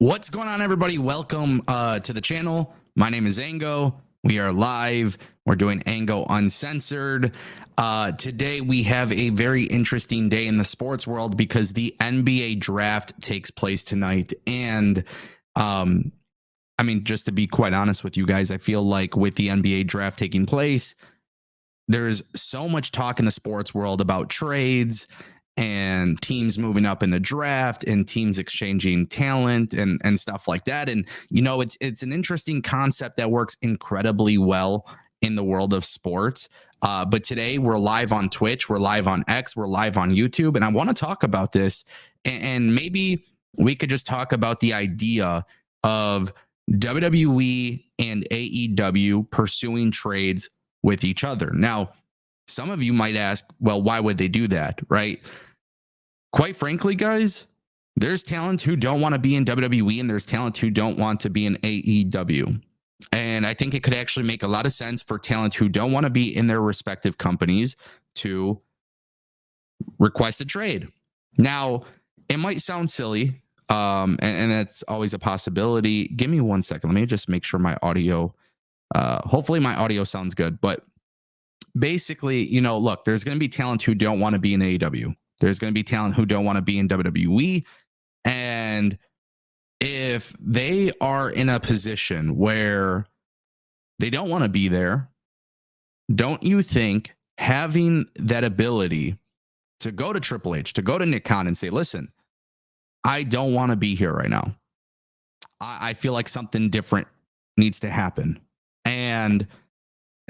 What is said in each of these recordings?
What's going on, everybody? Welcome to the channel. My name is Ango. We are live. We're doing Ango Uncensored. Today, we have a very interesting day in the sports world because the NBA draft takes place tonight. And just to be quite honest with you guys, I feel like with the NBA draft taking place, there's so much talk in the sports world about trades and teams moving up in the draft and teams exchanging talent and stuff like that. And, it's an interesting concept that works incredibly well in the world of sports. But today we're live on Twitch, we're live on X, we're live on YouTube. And I want to talk about this. And maybe we could just talk about the idea of WWE and AEW pursuing trades with each other. Now, some of you might ask, well, why would they do that, right? Quite frankly, guys, there's talent who don't want to be in WWE and there's talent who don't want to be in AEW. And I think it could actually make a lot of sense for talent who don't want to be in their respective companies to request a trade. Now, it might sound silly, and that's always a possibility. Give me 1 second. Let me just make sure my audio, hopefully my audio sounds good. But basically, look, there's going to be talent who don't want to be in AEW. There's going to be talent who don't want to be in WWE. And if they are in a position where they don't want to be there, don't you think having that ability to go to Triple H, to go to Nick Khan and say, listen, I don't want to be here right now. I feel like something different needs to happen. And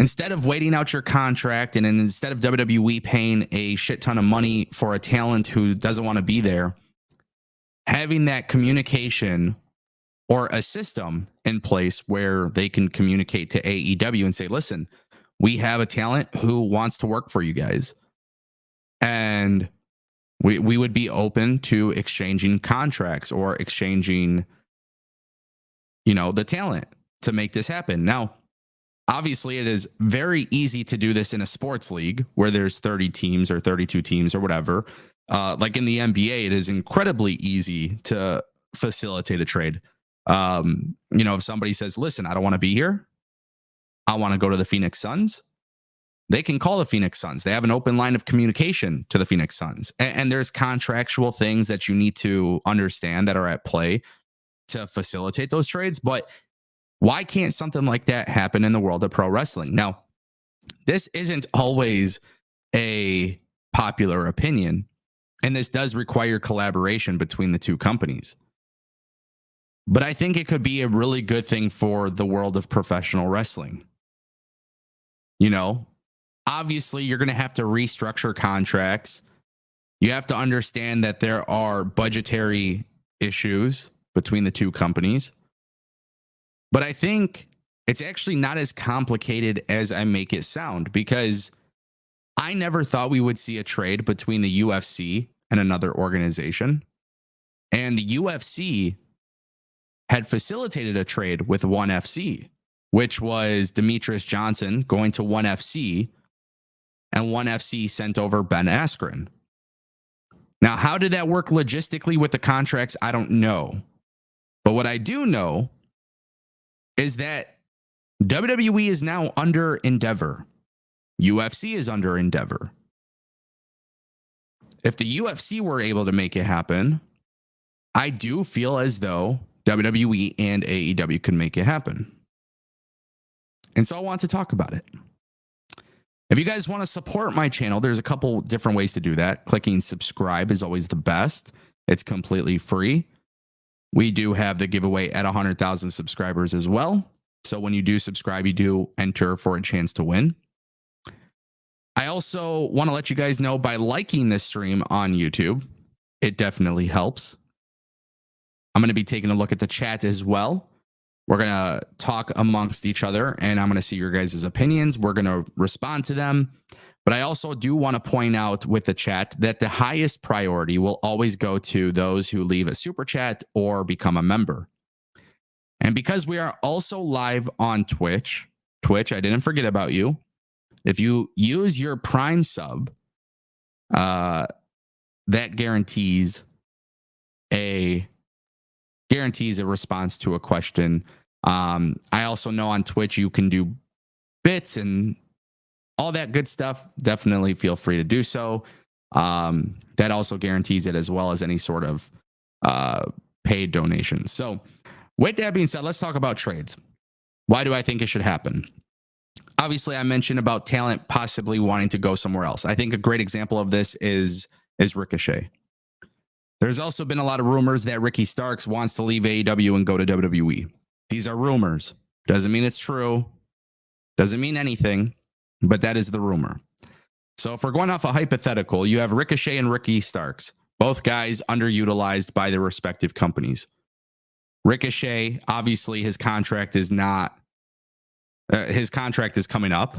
instead of waiting out your contract and instead of WWE paying a shit ton of money for a talent who doesn't want to be there, having that communication or a system in place where they can communicate to AEW and say, listen, we have a talent who wants to work for you guys. And we would be open to exchanging contracts or exchanging, the talent to make this happen. Now, obviously, it is very easy to do this in a sports league where there's 30 teams or 32 teams or whatever. Like in the NBA, it is incredibly easy to facilitate a trade. If somebody says, listen, I don't want to be here, I want to go to the Phoenix Suns, they can call the Phoenix Suns. They have an open line of communication to the Phoenix Suns. And there's contractual things that you need to understand that are at play to facilitate those trades. But why can't something like that happen in the world of pro wrestling? Now, this isn't always a popular opinion, and this does require collaboration between the two companies. But I think it could be a really good thing for the world of professional wrestling. Obviously, you're going to have to restructure contracts. You have to understand that there are budgetary issues between the two companies. But I think it's actually not as complicated as I make it sound, because I never thought we would see a trade between the UFC and another organization. And the UFC had facilitated a trade with ONE FC, which was Demetrius Johnson going to ONE FC, and ONE FC sent over Ben Askren. Now, how did that work logistically with the contracts? I don't know. But what I do know is that WWE is now under Endeavor. UFC is under Endeavor. If the UFC were able to make it happen, I do feel as though WWE and AEW can make it happen. And so I want to talk about it. If you guys want to support my channel, there's a couple different ways to do that. Clicking subscribe is always the best. It's completely free. We do have the giveaway at 100,000 subscribers as well. So when you do subscribe, you do enter for a chance to win. I also want to let you guys know, by liking this stream on YouTube, it definitely helps. I'm going to be taking a look at the chat as well. We're going to talk amongst each other, and I'm going to see your guys' opinions. We're going to respond to them. But I also do want to point out with the chat that the highest priority will always go to those who leave a super chat or become a member. And because we are also live on Twitch, I didn't forget about you. If you use your Prime sub, that guarantees a guarantees a response to a question. I also know on Twitch you can do bits and all that good stuff. Definitely feel free to do so. That also guarantees it, as well as any sort of paid donations. So with that being said, let's talk about trades. Why do I think it should happen? Obviously, I mentioned about talent possibly wanting to go somewhere else. I think a great example of this is Ricochet. There's also been a lot of rumors that Ricky Starks wants to leave AEW and go to WWE. These are rumors. Doesn't mean it's true. Doesn't mean anything, but that is the rumor. So if we're going off a hypothetical, you have Ricochet and Ricky Starks, both guys underutilized by their respective companies. Ricochet, obviously, his contract is coming up.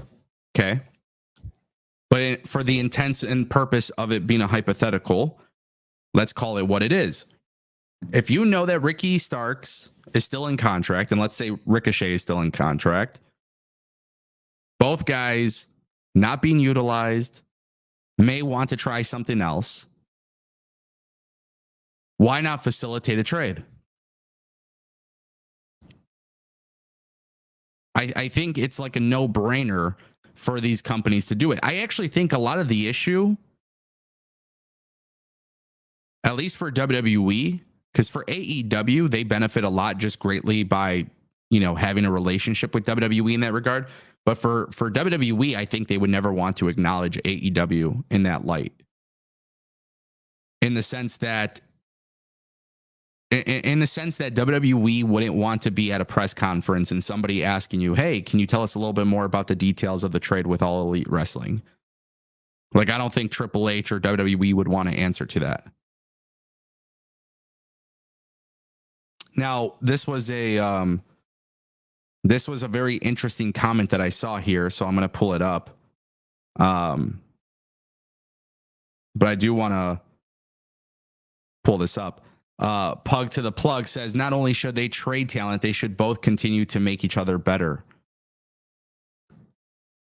Okay. But for the intents and purpose of it being a hypothetical, let's call it what it is. If you know that Ricky Starks is still in contract, and let's say Ricochet is still in contract, both guys not being utilized, may want to try something else, why not facilitate a trade? I think it's like a no-brainer for these companies to do it. I actually think a lot of the issue, at least for WWE, because for AEW, they benefit a lot just greatly by, having a relationship with WWE in that regard. But for WWE, I think they would never want to acknowledge AEW in that light. In the sense that WWE wouldn't want to be at a press conference and somebody asking you, hey, can you tell us a little bit more about the details of the trade with All Elite Wrestling? Like, I don't think Triple H or WWE would want to answer to that. Now, this was a very interesting comment that I saw here, so I'm going to pull it up. But I do want to pull this up. Pug to the Plug says, not only should they trade talent, they should both continue to make each other better.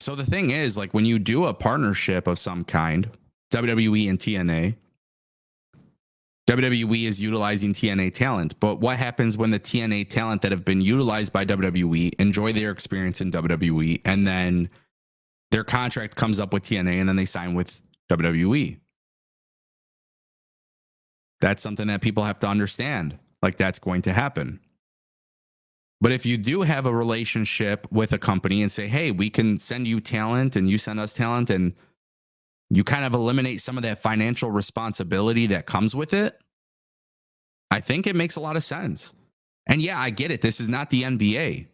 So the thing is, like, when you do a partnership of some kind, WWE and TNA, WWE is utilizing TNA talent. But what happens when the TNA talent that have been utilized by WWE enjoy their experience in WWE, and then their contract comes up with TNA and then they sign with WWE? That's something that people have to understand. Like, that's going to happen. But if you do have a relationship with a company and say, hey, we can send you talent and you send us talent, and you kind of eliminate some of that financial responsibility that comes with it, I think it makes a lot of sense. And yeah, I get it. This is not the NBA.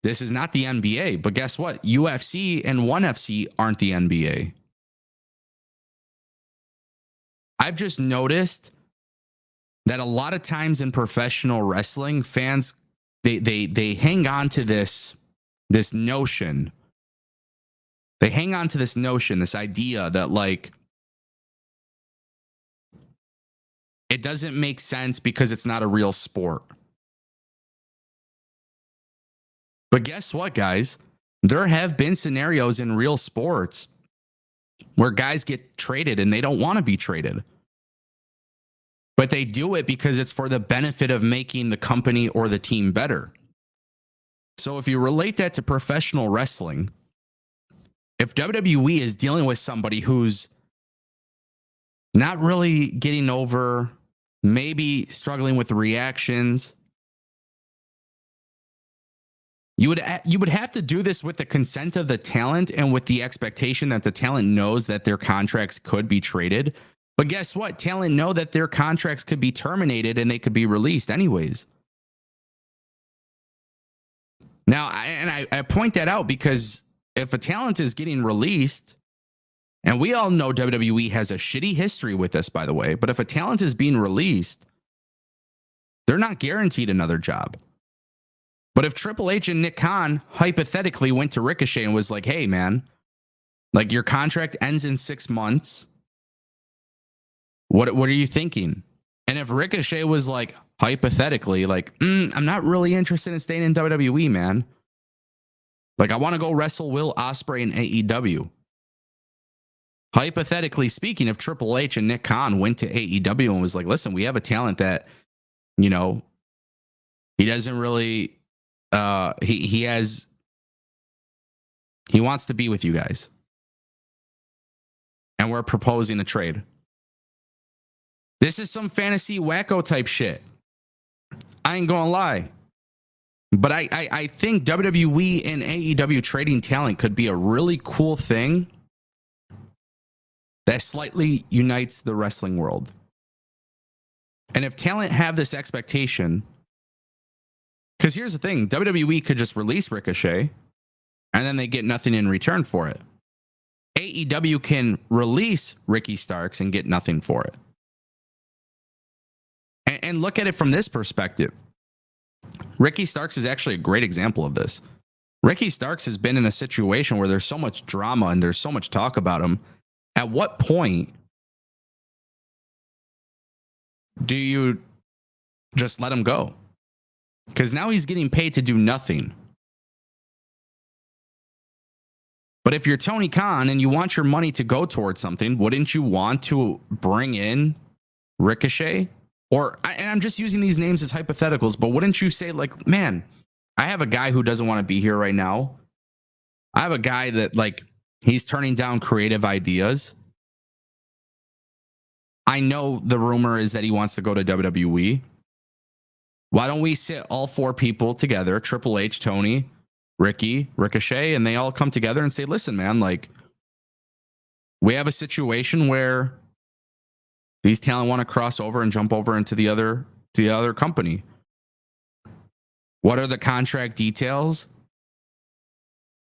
This is not the NBA. But guess what? UFC and ONE FC aren't the NBA. I've just noticed that a lot of times in professional wrestling, fans, they hang on to this notion. They hang on to this notion, this idea that, like, it doesn't make sense because it's not a real sport. But guess what, guys? There have been scenarios in real sports where guys get traded and they don't want to be traded. But they do it because it's for the benefit of making the company or the team better. So if you relate that to professional wrestling, if WWE is dealing with somebody who's not really getting over, maybe struggling with reactions, you would have to do this with the consent of the talent and with the expectation that the talent knows that their contracts could be traded. But guess what? Talent know that their contracts could be terminated and they could be released anyways. Now, I point that out because if a talent is getting released, and we all know WWE has a shitty history with this, by the way, but if a talent is being released, they're not guaranteed another job. But if Triple H and Nick Khan hypothetically went to Ricochet and was like, hey, man, like, your contract ends in 6 months. What are you thinking? And if Ricochet was like, hypothetically, like, I'm not really interested in staying in WWE, man. Like, I want to go wrestle Will Ospreay in AEW. Hypothetically speaking, if Triple H and Nick Khan went to AEW and was like, listen, we have a talent that You know, he doesn't really he wants to be with you guys. And we're proposing a trade. This is some fantasy wacko type shit. I ain't gonna lie. But I think WWE and AEW trading talent could be a really cool thing that slightly unites the wrestling world. And if talent have this expectation, because here's the thing, WWE could just release Ricochet and then they get nothing in return for it. AEW can release Ricky Starks and get nothing for it. And look at it from this perspective. Ricky Starks is actually a great example of this. Ricky Starks has been in a situation where there's so much drama and there's so much talk about him. At what point do you just let him go? Because now he's getting paid to do nothing. But if you're Tony Khan and you want your money to go towards something, wouldn't you want to bring in Ricochet? And I'm just using these names as hypotheticals, but wouldn't you say, like, man, I have a guy who doesn't want to be here right now. I have a guy that, like, he's turning down creative ideas. I know the rumor is that he wants to go to WWE. Why don't we sit all four people together, Triple H, Tony, Ricky, Ricochet, and they all come together and say, listen, man, like, we have a situation where these talent want to cross over and jump over into the other company. What are the contract details?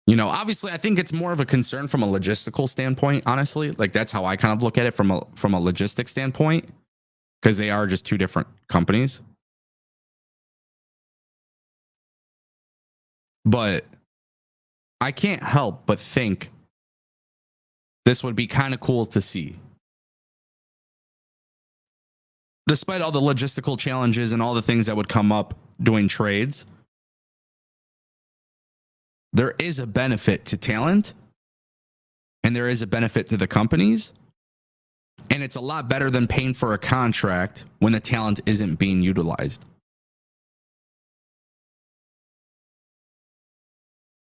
You know, obviously, I think it's more of a concern from a logistical standpoint, honestly. Like, that's how I kind of look at it from a logistic standpoint, because they are just two different companies. But I can't help but think this would be kind of cool to see. Despite all the logistical challenges and all the things that would come up doing trades, there is a benefit to talent and there is a benefit to the companies. And it's a lot better than paying for a contract when the talent isn't being utilized.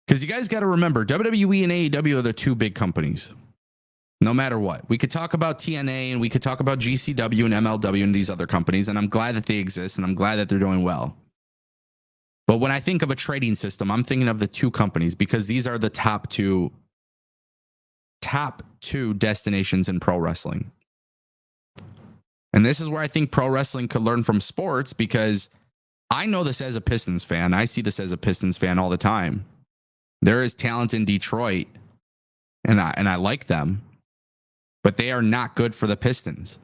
Because you guys got to remember, WWE and AEW are the two big companies. No matter what. We could talk about TNA and we could talk about GCW and MLW and these other companies, and I'm glad that they exist and I'm glad that they're doing well. But when I think of a trading system, I'm thinking of the two companies because these are the top two destinations in pro wrestling. And this is where I think pro wrestling could learn from sports, because I know this as a Pistons fan. I see this as a Pistons fan all the time. There is talent in Detroit, and I like them, but they are not good for the Pistons.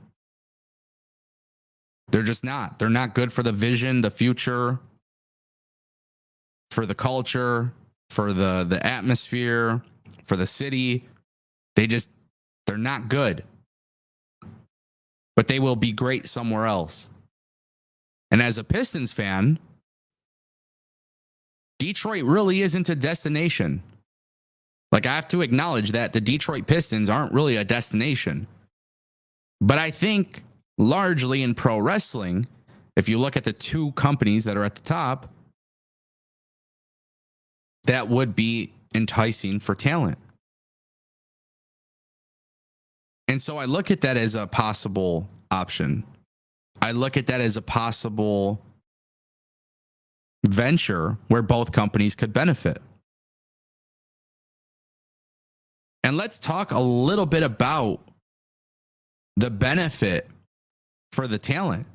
They're just not. They're not good for the vision, the future, for the culture, for the atmosphere, for the city. They're not good. But they will be great somewhere else. And as a Pistons fan, Detroit really isn't a destination. Like, I have to acknowledge that the Detroit Pistons aren't really a destination. But I think largely in pro wrestling, if you look at the two companies that are at the top, that would be enticing for talent. And so I look at that as a possible option. I look at that as a possible venture where both companies could benefit. And let's talk a little bit about the benefit for the talent.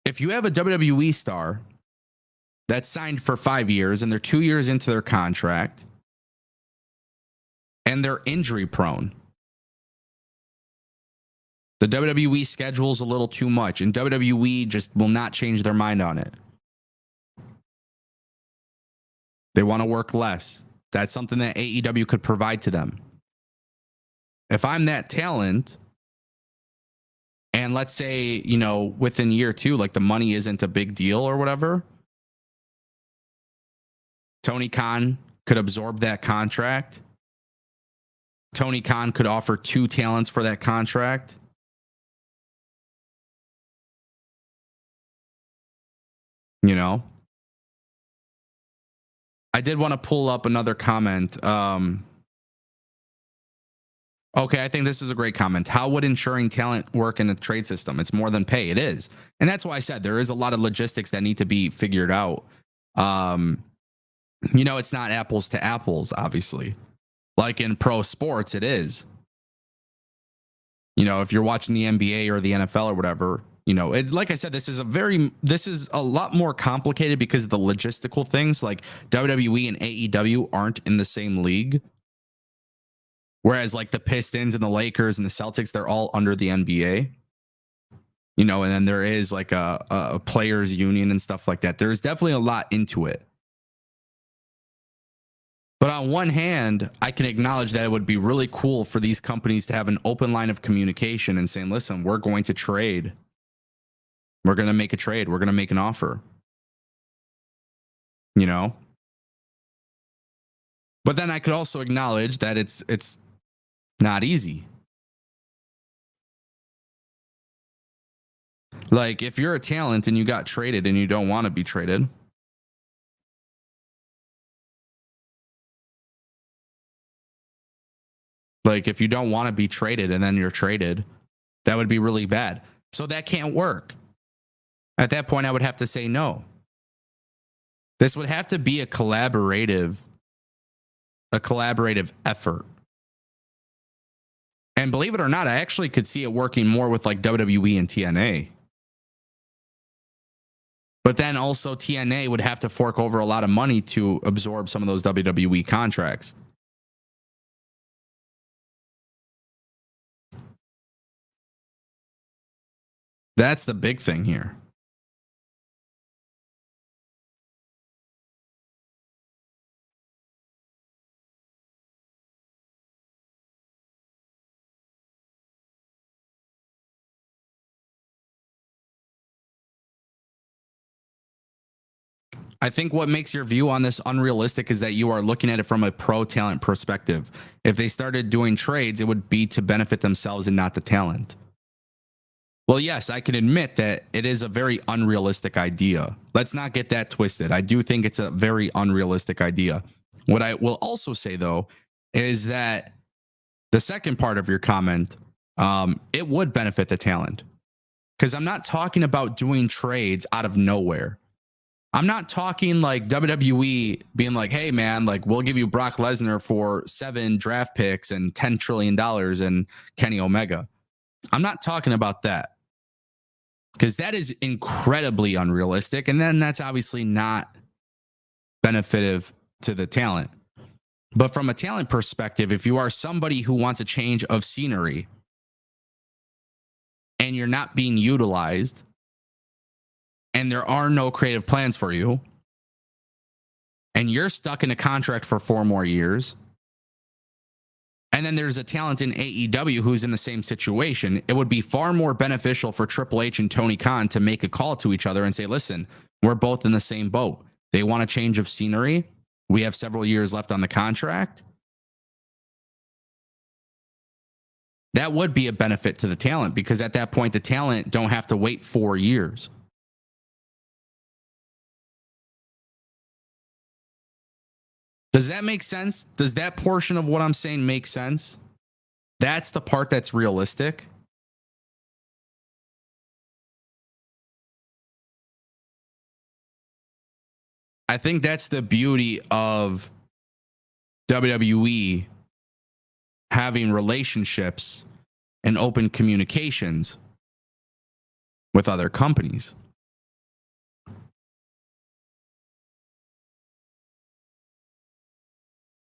If you have a WWE star that's signed for 5 years and they're 2 years into their contract and they're injury prone, the WWE schedule's a little too much, and WWE just will not change their mind on it. They want to work less. That's something that AEW could provide to them. If I'm that talent, and let's say, you know, within year two, like the money isn't a big deal or whatever, Tony Khan could absorb that contract. Tony Khan could offer two talents for that contract. You know, I did want to pull up another comment. Okay, I think this is a great comment. How would ensuring talent work in a trade system? It's more than pay. It is. And that's why I said there is a lot of logistics that need to be figured out. It's not apples to apples, obviously. Like in pro sports, it is. If you're watching the NBA or the NFL or whatever, like I said, this is a lot more complicated because of the logistical things. Like WWE and AEW aren't in the same league. Whereas like the Pistons and the Lakers and the Celtics, they're all under the NBA. And then there is like a players union and stuff like that. There's definitely a lot into it. But on one hand, I can acknowledge that it would be really cool for these companies to have an open line of communication and saying, listen, we're going to trade. We're going to make a trade. We're going to make an offer. But then I could also acknowledge that it's not easy. Like if you're a talent and you got traded and you don't want to be traded, like if you don't want to be traded and then you're traded, that would be really bad. So that can't work. At that point, I would have to say no. This would have to be a collaborative effort. And believe it or not, I actually could see it working more with like WWE and TNA. But then also TNA would have to fork over a lot of money to absorb some of those WWE contracts. That's the big thing here. I think what makes your view on this unrealistic is that you are looking at it from a pro talent perspective. If they started doing trades, it would be to benefit themselves and not the talent. Well, yes, I can admit that it is a very unrealistic idea. Let's not get that twisted. I do think it's a very unrealistic idea. What I will also say, though, is that the second part of your comment, it would benefit the talent. Because I'm not talking about doing trades out of nowhere. I'm not talking like WWE being like, hey, man, like we'll give you Brock Lesnar for 7 draft picks and $10 trillion and Kenny Omega. I'm not talking about that because that is incredibly unrealistic. And then that's obviously not benefitive to the talent. But from a talent perspective, if you are somebody who wants a change of scenery and you're not being utilized, and there are no creative plans for you, and you're stuck in a contract for 4 more years, and then there's a talent in AEW who's in the same situation, it would be far more beneficial for Triple H and Tony Khan to make a call to each other and say, listen, we're both in the same boat. They want a change of scenery. We have several years left on the contract. That would be a benefit to the talent because at that point, the talent don't have to wait 4 years. Does that make sense? Does that portion of what I'm saying make sense? That's the part that's realistic. I think that's the beauty of WWE having relationships and open communications with other companies.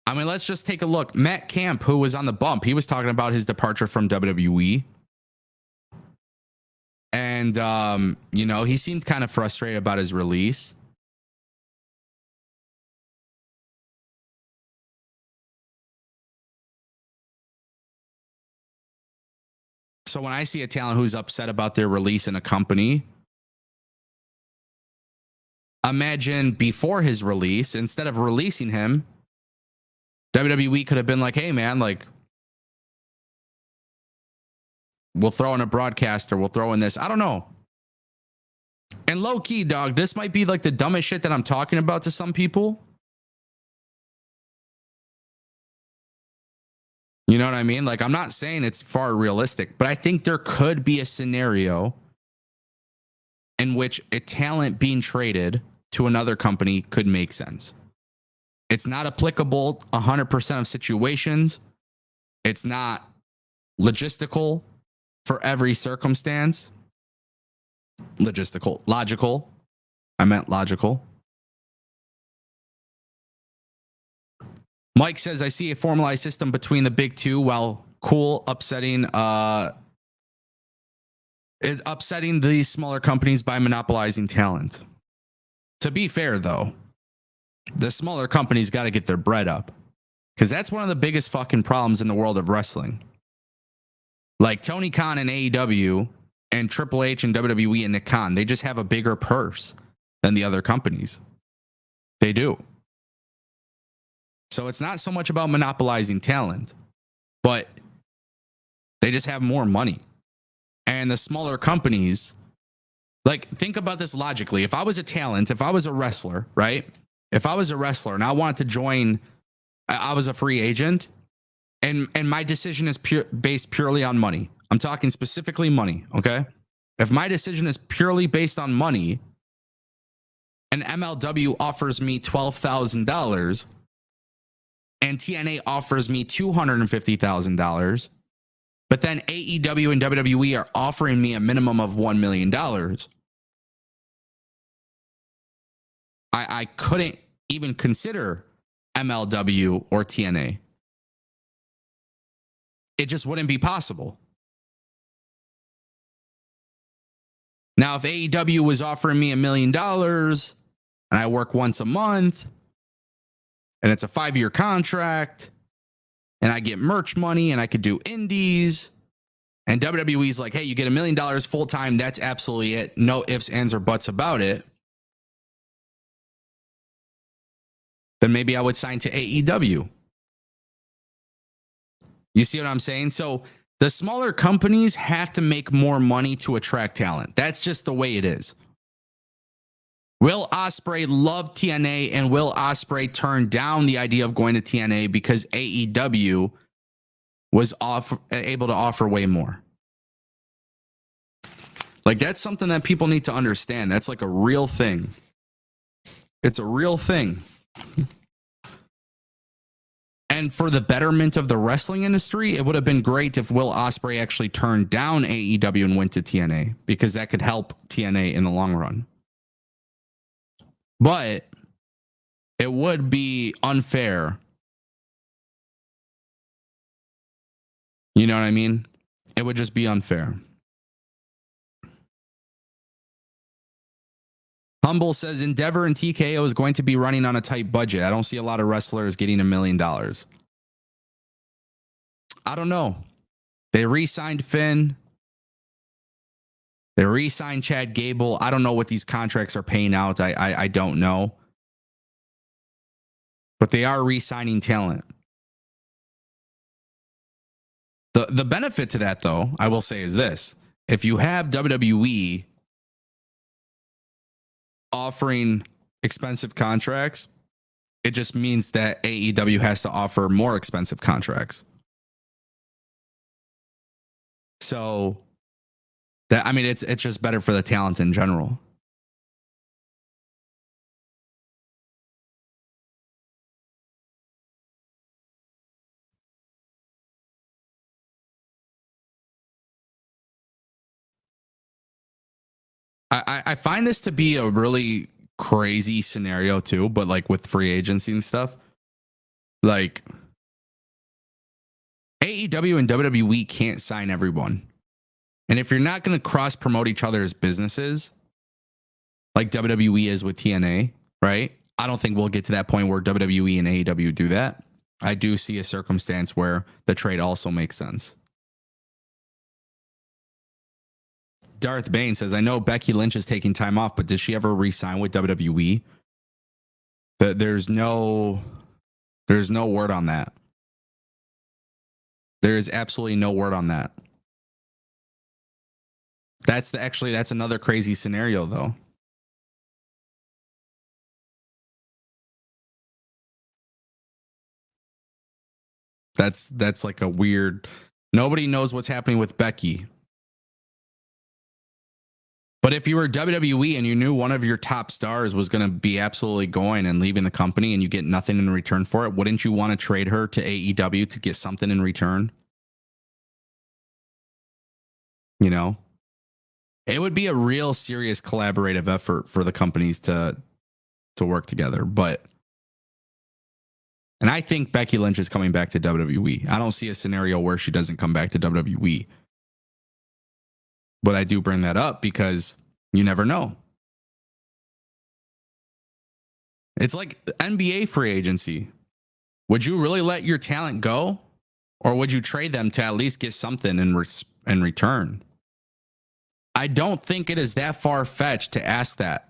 I mean, let's just take a look. Matt Camp, who was on the bump, he was talking about his departure from WWE. And, he seemed kind of frustrated about his release. So when I see a talent who's upset about their release in a company, imagine before his release, instead of releasing him, WWE could have been like, hey, man, like, we'll throw in a broadcaster, we'll throw in this. I don't know. And low key, dog, this might be like the dumbest shit that I'm talking about to some people. You know what I mean? Like, I'm not saying it's far realistic, but I think there could be a scenario in which a talent being traded to another company could make sense. It's not applicable 100% of situations. It's not logistical for every circumstance. Logical. I meant logical. Mike says, I see a formalized system between the big two while upsetting these smaller companies by monopolizing talent. To be fair, though, the smaller companies got to get their bread up, because that's one of the biggest fucking problems in the world of wrestling. Like Tony Khan and AEW and Triple H and WWE and Nick Khan, they just have a bigger purse than the other companies. They do. So it's not so much about monopolizing talent, but they just have more money. And the smaller companies, like, think about this logically. If I was a talent, if I was a wrestler, right? If I was a wrestler and I wanted to join, I was a free agent, and my decision is based purely on money. I'm talking specifically money, okay? If my decision is purely based on money, and MLW offers me $12,000, and TNA offers me $250,000, but then AEW and WWE are offering me a minimum of $1 million, I couldn't even consider MLW or TNA. It just wouldn't be possible. Now, if AEW was offering me $1 million and I work once a month and it's a 5-year contract and I get merch money and I could do indies, and WWE's like, hey, you get $1 million full time. That's absolutely it. No ifs, ands, or buts about it. Then maybe I would sign to AEW. You see what I'm saying? So the smaller companies have to make more money to attract talent. That's just the way it is. Will Ospreay loved TNA, and Will Ospreay turned down the idea of going to TNA because AEW was able to offer way more. Like, that's something that people need to understand. That's like a real thing. It's a real thing. And for the betterment of the wrestling industry, it would have been great if Will Ospreay actually turned down AEW and went to TNA, because that could help TNA in the long run. But it would be unfair. You know what I mean? It would just be unfair. Humble says Endeavor and TKO is going to be running on a tight budget. I don't see a lot of wrestlers getting $1 million. I don't know. They re-signed Finn. They re-signed Chad Gable. I don't know what these contracts are paying out. I don't know. But they are re-signing talent. The benefit to that, though, I will say, is this. If you have WWE offering expensive contracts, it just means that AEW has to offer more expensive contracts. So that, I mean, it's just better for the talent in general. I find this to be a really crazy scenario too, but like with free agency and stuff, like AEW and WWE can't sign everyone. And if you're not going to cross promote each other's businesses, like WWE is with TNA, right? I don't think we'll get to that point where WWE and AEW do that. I do see a circumstance where the trade also makes sense. Darth Bane says, I know Becky Lynch is taking time off, but did she ever re-sign with WWE? There's no word on that. There is absolutely no word on that. That's another crazy scenario, though. That's like a weird. Nobody knows what's happening with Becky. But if you were WWE and you knew one of your top stars was going to be absolutely going and leaving the company and you get nothing in return for it, wouldn't you want to trade her to AEW to get something in return? You know, it would be a real serious collaborative effort for the companies to work together. And I think Becky Lynch is coming back to WWE. I don't see a scenario where she doesn't come back to WWE. But I do bring that up because you never know. It's like the NBA free agency. Would you really let your talent go? Or would you trade them to at least get something in return? I don't think it is that far-fetched to ask that.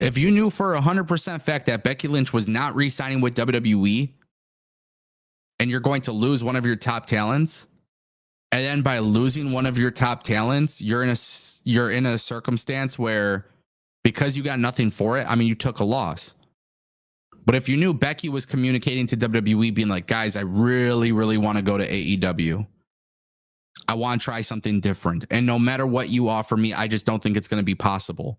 If you knew for 100% fact that Becky Lynch was not re-signing with WWE and you're going to lose one of your top talents, and then by losing one of your top talents, you're in a circumstance where because you got nothing for it, I mean, you took a loss. But if you knew Becky was communicating to WWE being like, guys, I really, really want to go to AEW. I want to try something different. And no matter what you offer me, I just don't think it's going to be possible.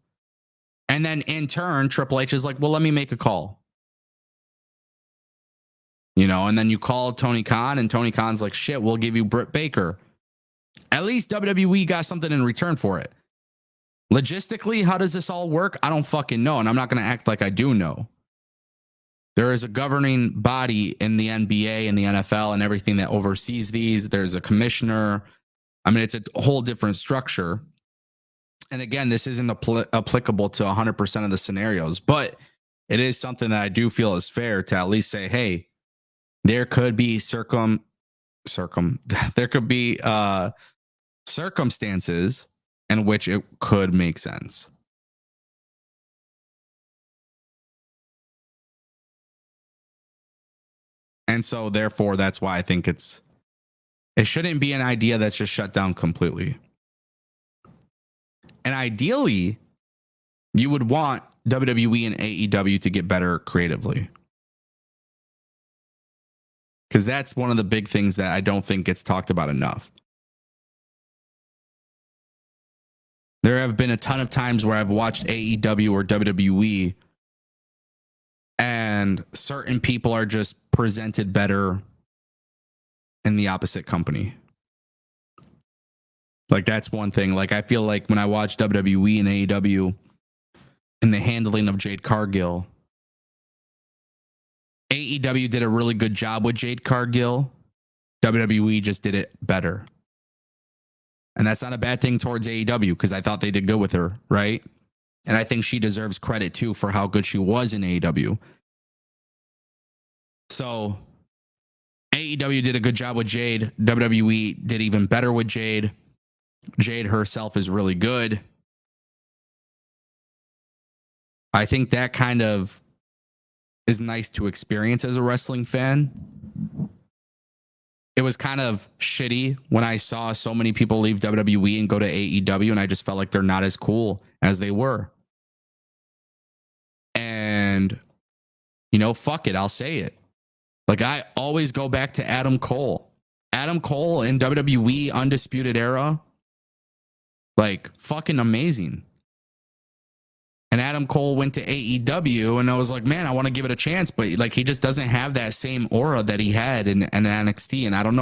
And then in turn, Triple H is like, well, let me make a call. You know, and then you call Tony Khan and Tony Khan's like, shit, we'll give you Britt Baker. At least WWE got something in return for it. Logistically, how does this all work? I don't fucking know. And I'm not going to act like I do know. There is a governing body in the NBA and the NFL and everything that oversees these. There's a commissioner. I mean, it's a whole different structure. And again, this isn't applicable to 100% of the scenarios, but it is something that I do feel is fair to at least say, hey, there could be there could be circumstances in which it could make sense. And so therefore, that's why I think it shouldn't be an idea that's just shut down completely. And ideally, you would want WWE and AEW to get better creatively. Because that's one of the big things that I don't think gets talked about enough. There have been a ton of times where I've watched AEW or WWE and certain people are just presented better in the opposite company. Like, that's one thing. Like, I feel like when I watch WWE and AEW and the handling of Jade Cargill, AEW did a really good job with Jade Cargill. WWE just did it better. And that's not a bad thing towards AEW because I thought they did good with her, right? And I think she deserves credit too for how good she was in AEW. So AEW did a good job with Jade. WWE did even better with Jade. Jade herself is really good. I think that kind of is nice to experience as a wrestling fan. It was kind of shitty when I saw so many people leave WWE and go to AEW, and I just felt like they're not as cool as they were. And, you know, fuck it, I'll say it. Like, I always go back to Adam Cole. Adam Cole in WWE Undisputed Era, like, fucking amazing. And Adam Cole went to AEW, and I was like, man, I want to give it a chance, but like, he just doesn't have that same aura that he had in NXT. And I don't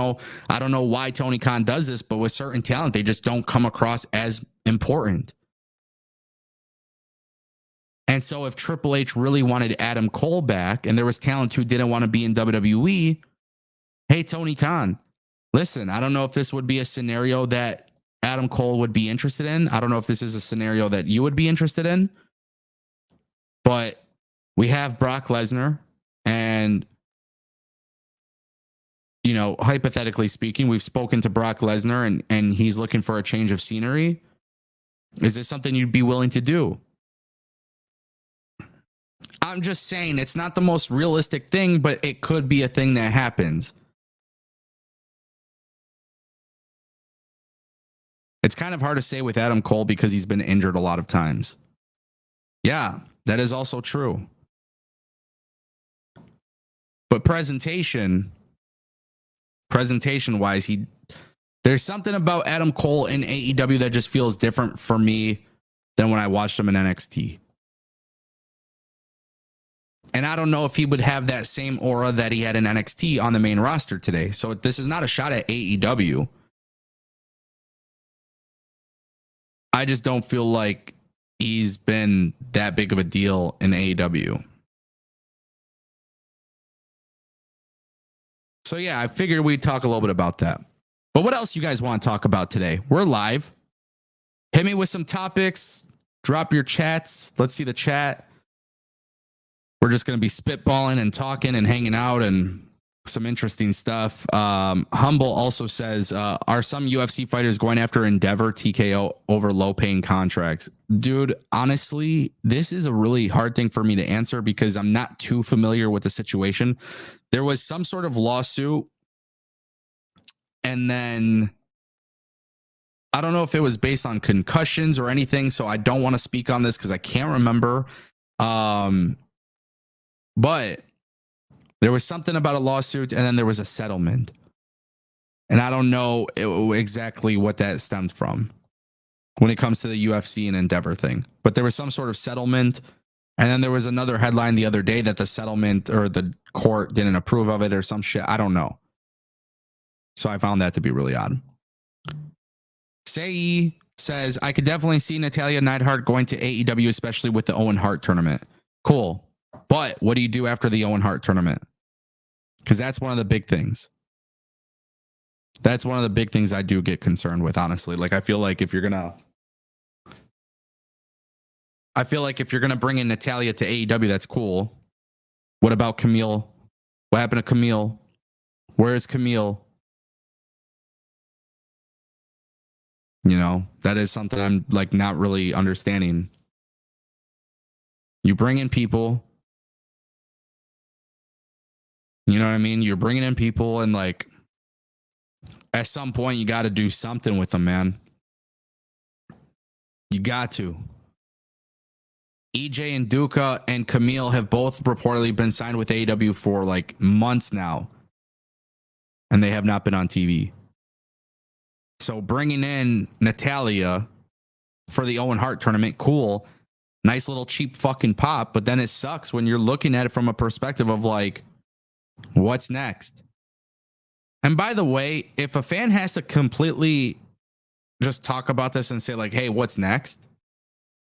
know why Tony Khan does this, but with certain talent, they just don't come across as important. And so if Triple H really wanted Adam Cole back, and there was talent who didn't want to be in WWE, hey, Tony Khan, listen, I don't know if this would be a scenario that Adam Cole would be interested in. I don't know if this is a scenario that you would be interested in. But we have Brock Lesnar, and, you know, hypothetically speaking, we've spoken to Brock Lesnar and he's looking for a change of scenery. Is this something you'd be willing to do? I'm just saying it's not the most realistic thing, but it could be a thing that happens. It's kind of hard to say with Adam Cole because he's been injured a lot of times. Yeah. That is also true. But presentation, presentation wise, there's something about Adam Cole in AEW that just feels different for me than when I watched him in NXT. And I don't know if he would have that same aura that he had in NXT on the main roster today. So this is not a shot at AEW. I just don't feel like he's been that big of a deal in AEW. So yeah, I figured we'd talk a little bit about that. But what else you guys want to talk about today? We're live. Hit me with some topics. Drop your chats. Let's see the chat. We're just going to be spitballing and talking and hanging out and some interesting stuff. Humble also says, are some UFC fighters going after Endeavor TKO over low-paying contracts? Dude, honestly, this is a really hard thing for me to answer because I'm not too familiar with the situation. There was some sort of lawsuit, and then I don't know if it was based on concussions or anything, so I don't want to speak on this because I can't remember. But there was something about a lawsuit, and then there was a settlement. And I don't know exactly what that stems from when it comes to the UFC and Endeavor thing. But there was some sort of settlement. And then there was another headline the other day that the settlement or the court didn't approve of it or some shit. I don't know. So I found that to be really odd. Sei says, I could definitely see Natalya Neidhart going to AEW, especially with the Owen Hart tournament. Cool. But what do you do after the Owen Hart tournament? Because that's one of the big things. That's one of the big things I do get concerned with, honestly. Like, I feel like if you're gonna bring in Natalya to AEW, that's cool. What about Camille? What happened to Camille? Where is Camille? You know, that is something I'm like not really understanding. You bring in people. You know what I mean? You're bringing in people, and like at some point you got to do something with them, man. You got to. EJ and Duca and Camille have both reportedly been signed with AEW for like months now, and they have not been on TV. So bringing in Natalya for the Owen Hart tournament, cool. Nice little cheap fucking pop, but then it sucks when you're looking at it from a perspective of like, what's next? And by the way, if a fan has to completely just talk about this and say like, hey, what's next?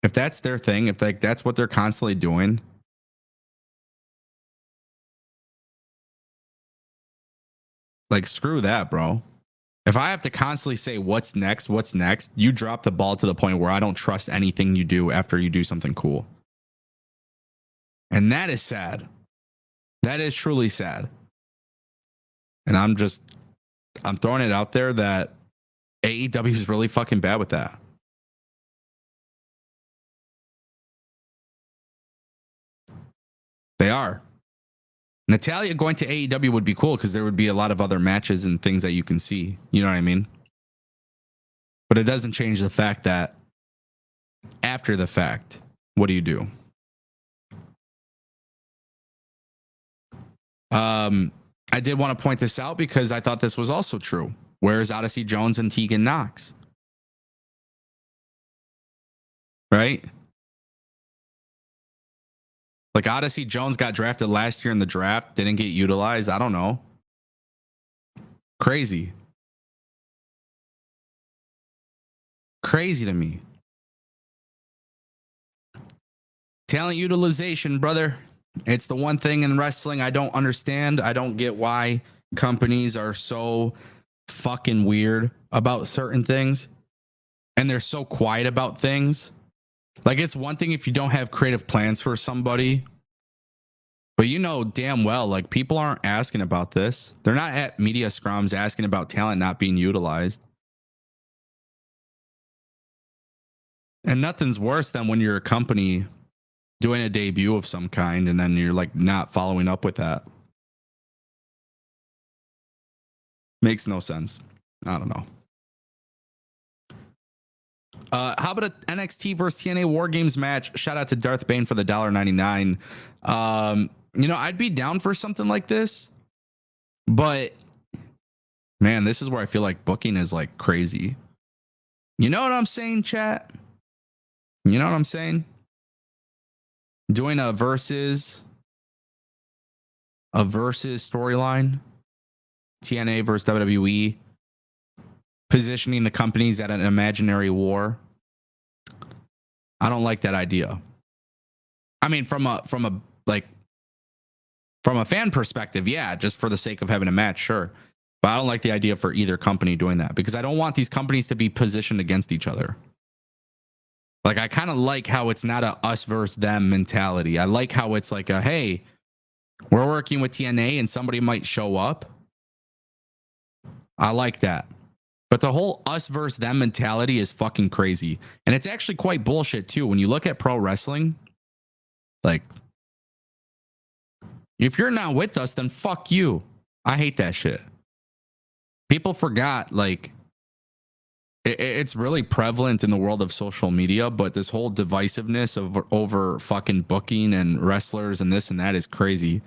If that's their thing, if like that's what they're constantly doing, like screw that, bro. If I have to constantly say what's next, you drop the ball to the point where I don't trust anything you do after you do something cool. And that is sad. That is truly sad. And I'm throwing it out there that AEW is really fucking bad with that. They are. Natalya going to AEW would be cool because there would be a lot of other matches and things that you can see. You know what I mean? But it doesn't change the fact that after the fact, what do you do? I did want to point this out because I thought this was also true. Where's Odyssey Jones and Tegan Knox? Right? Like Odyssey Jones got drafted last year in the draft, didn't get utilized. I don't know. Crazy. Crazy to me. Talent utilization, brother. It's the one thing in wrestling I don't understand. I don't get why companies are so fucking weird about certain things. And they're so quiet about things. Like, it's one thing if you don't have creative plans for somebody, but you know damn well, like, people aren't asking about this. They're not at media scrums asking about talent not being utilized. And nothing's worse than when you're a company doing a debut of some kind and then you're like not following up with that. Makes no sense. I don't know. How about an NXT versus TNA War Games match? Shout out to Darth Bane for the $1.99. You know, I'd be down for something like this, but Man, this is where I feel like booking is like crazy. You know what I'm saying, chat? You know what I'm saying? Doing a versus storyline, TNA versus WWE, positioning the companies at an imaginary war. I don't like that idea. I mean, from a fan perspective, yeah, just for the sake of having a match, sure. But I don't like the idea for either company doing that because I don't want these companies to be positioned against each other. Like, I kind of like how it's not a us versus them mentality. I like how it's like a, hey, we're working with TNA and somebody might show up. I like that. But the whole us versus them mentality is fucking crazy. And it's actually quite bullshit too. When you look at pro wrestling, like, if you're not with us, then fuck you. I hate that shit. People forgot, like, it's really prevalent in the world of social media, but this whole divisiveness of over fucking booking and wrestlers and this and that is crazy.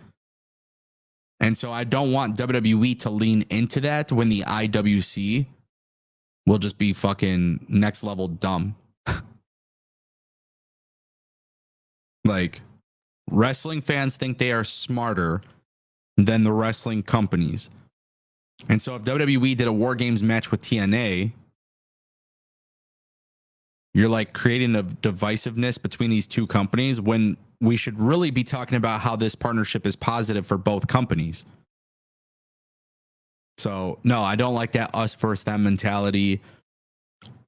And so I don't want WWE to lean into that when the IWC will just be fucking next level dumb. Like, wrestling fans think they are smarter than the wrestling companies. And so if WWE did a War Games match with TNA, you're like creating a divisiveness between these two companies when we should really be talking about how this partnership is positive for both companies. So no, I don't like that us versus them mentality.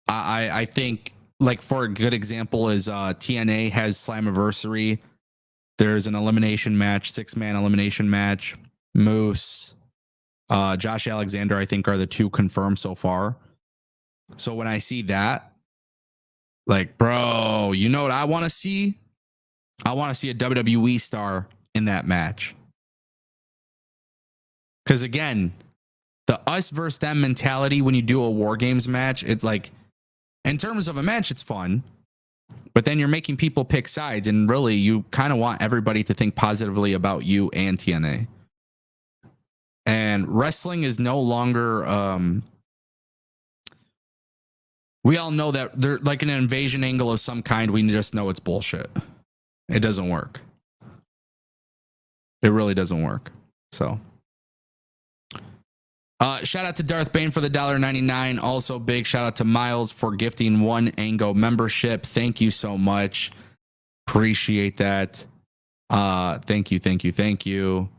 I think, like, for a good example is TNA has Slammiversary. There's an elimination match, 6-man elimination match. Moose, Josh Alexander, I think, are the two confirmed so far. So when I see that, like, bro, you know what I want to see? I want to see a WWE star in that match. Because again, the us versus them mentality when you do a War Games match, it's like, in terms of a match, it's fun. But then you're making people pick sides, and really, you kind of want everybody to think positively about you and TNA. And wrestling is no longer. We all know that they're like an invasion angle of some kind. We just know it's bullshit. It doesn't work. It really doesn't work. So, shout out to Darth Bane for the $1.99. Also, big shout out to Miles for gifting 1 Ango membership. Thank you so much. Appreciate that. Thank you.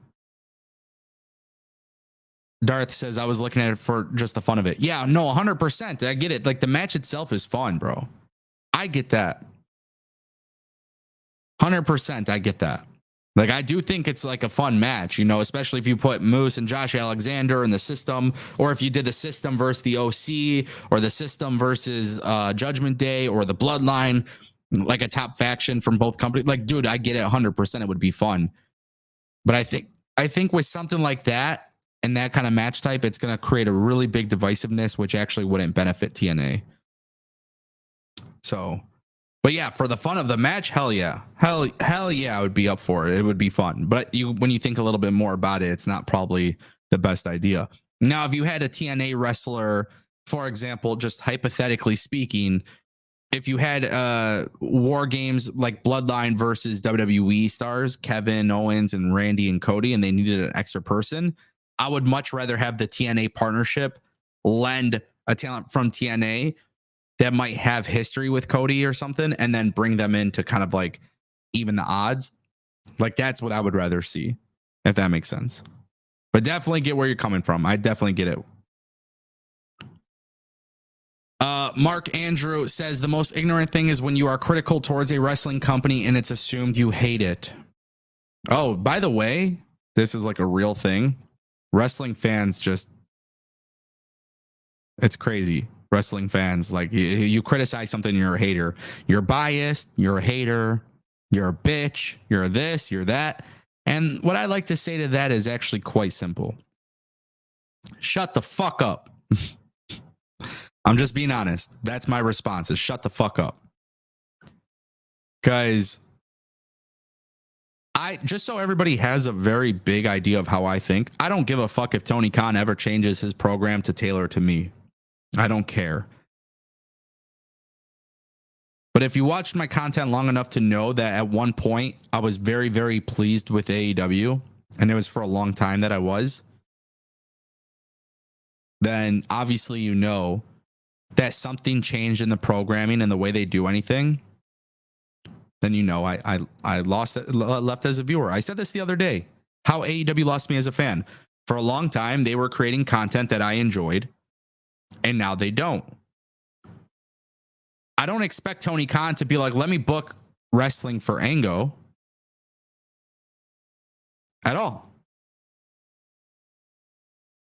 Darth says, I was looking at it for just the fun of it. Yeah, no, 100%. I get it. Like, the match itself is fun, bro. I get that. 100%. I get that. Like, I do think it's like a fun match, you know, especially if you put Moose and Josh Alexander in the system, or if you did the system versus the OC, or the system versus Judgment Day, or the Bloodline, like a top faction from both companies. Like, dude, I get it 100%. It would be fun. But I think with something like that, and that kind of match type, it's going to create a really big divisiveness, which actually wouldn't benefit TNA. So, but yeah, for the fun of the match, hell yeah, I would be up for it. It would be fun. But when you think a little bit more about it, it's not probably the best idea. Now, if you had a TNA wrestler, for example, just hypothetically speaking, if you had War Games like Bloodline versus WWE stars, Kevin Owens and Randy and Cody, and they needed an extra person, I would much rather have the TNA partnership lend a talent from TNA that might have history with Cody or something, and then bring them in to kind of like even the odds. Like, that's what I would rather see, if that makes sense. But definitely get where you're coming from. I definitely get it. Mark Andrew says the most ignorant thing is when you are critical towards a wrestling company and it's assumed you hate it. Oh, by the way, this is like a real thing. Wrestling fans just, it's crazy. Wrestling fans, like, you criticize something, you're a hater. You're biased, you're a hater, you're a bitch, you're this, you're that. And what I like to say to that is actually quite simple. Shut the fuck up. I'm just being honest. That's my response, is shut the fuck up. Because I just so everybody has a very big idea of how I think. I don't give a fuck if Tony Khan ever changes his program to tailor to me. I don't care. But if you watched my content long enough to know that at one point I was very, very pleased with AEW, and it was for a long time that I was, then obviously you know that something changed in the programming and the way they do anything. Then you know I left as a viewer. I said this the other day, how AEW lost me as a fan. For a long time, they were creating content that I enjoyed, and now they don't. I don't expect Tony Khan to be like, let me book wrestling for Ango at all.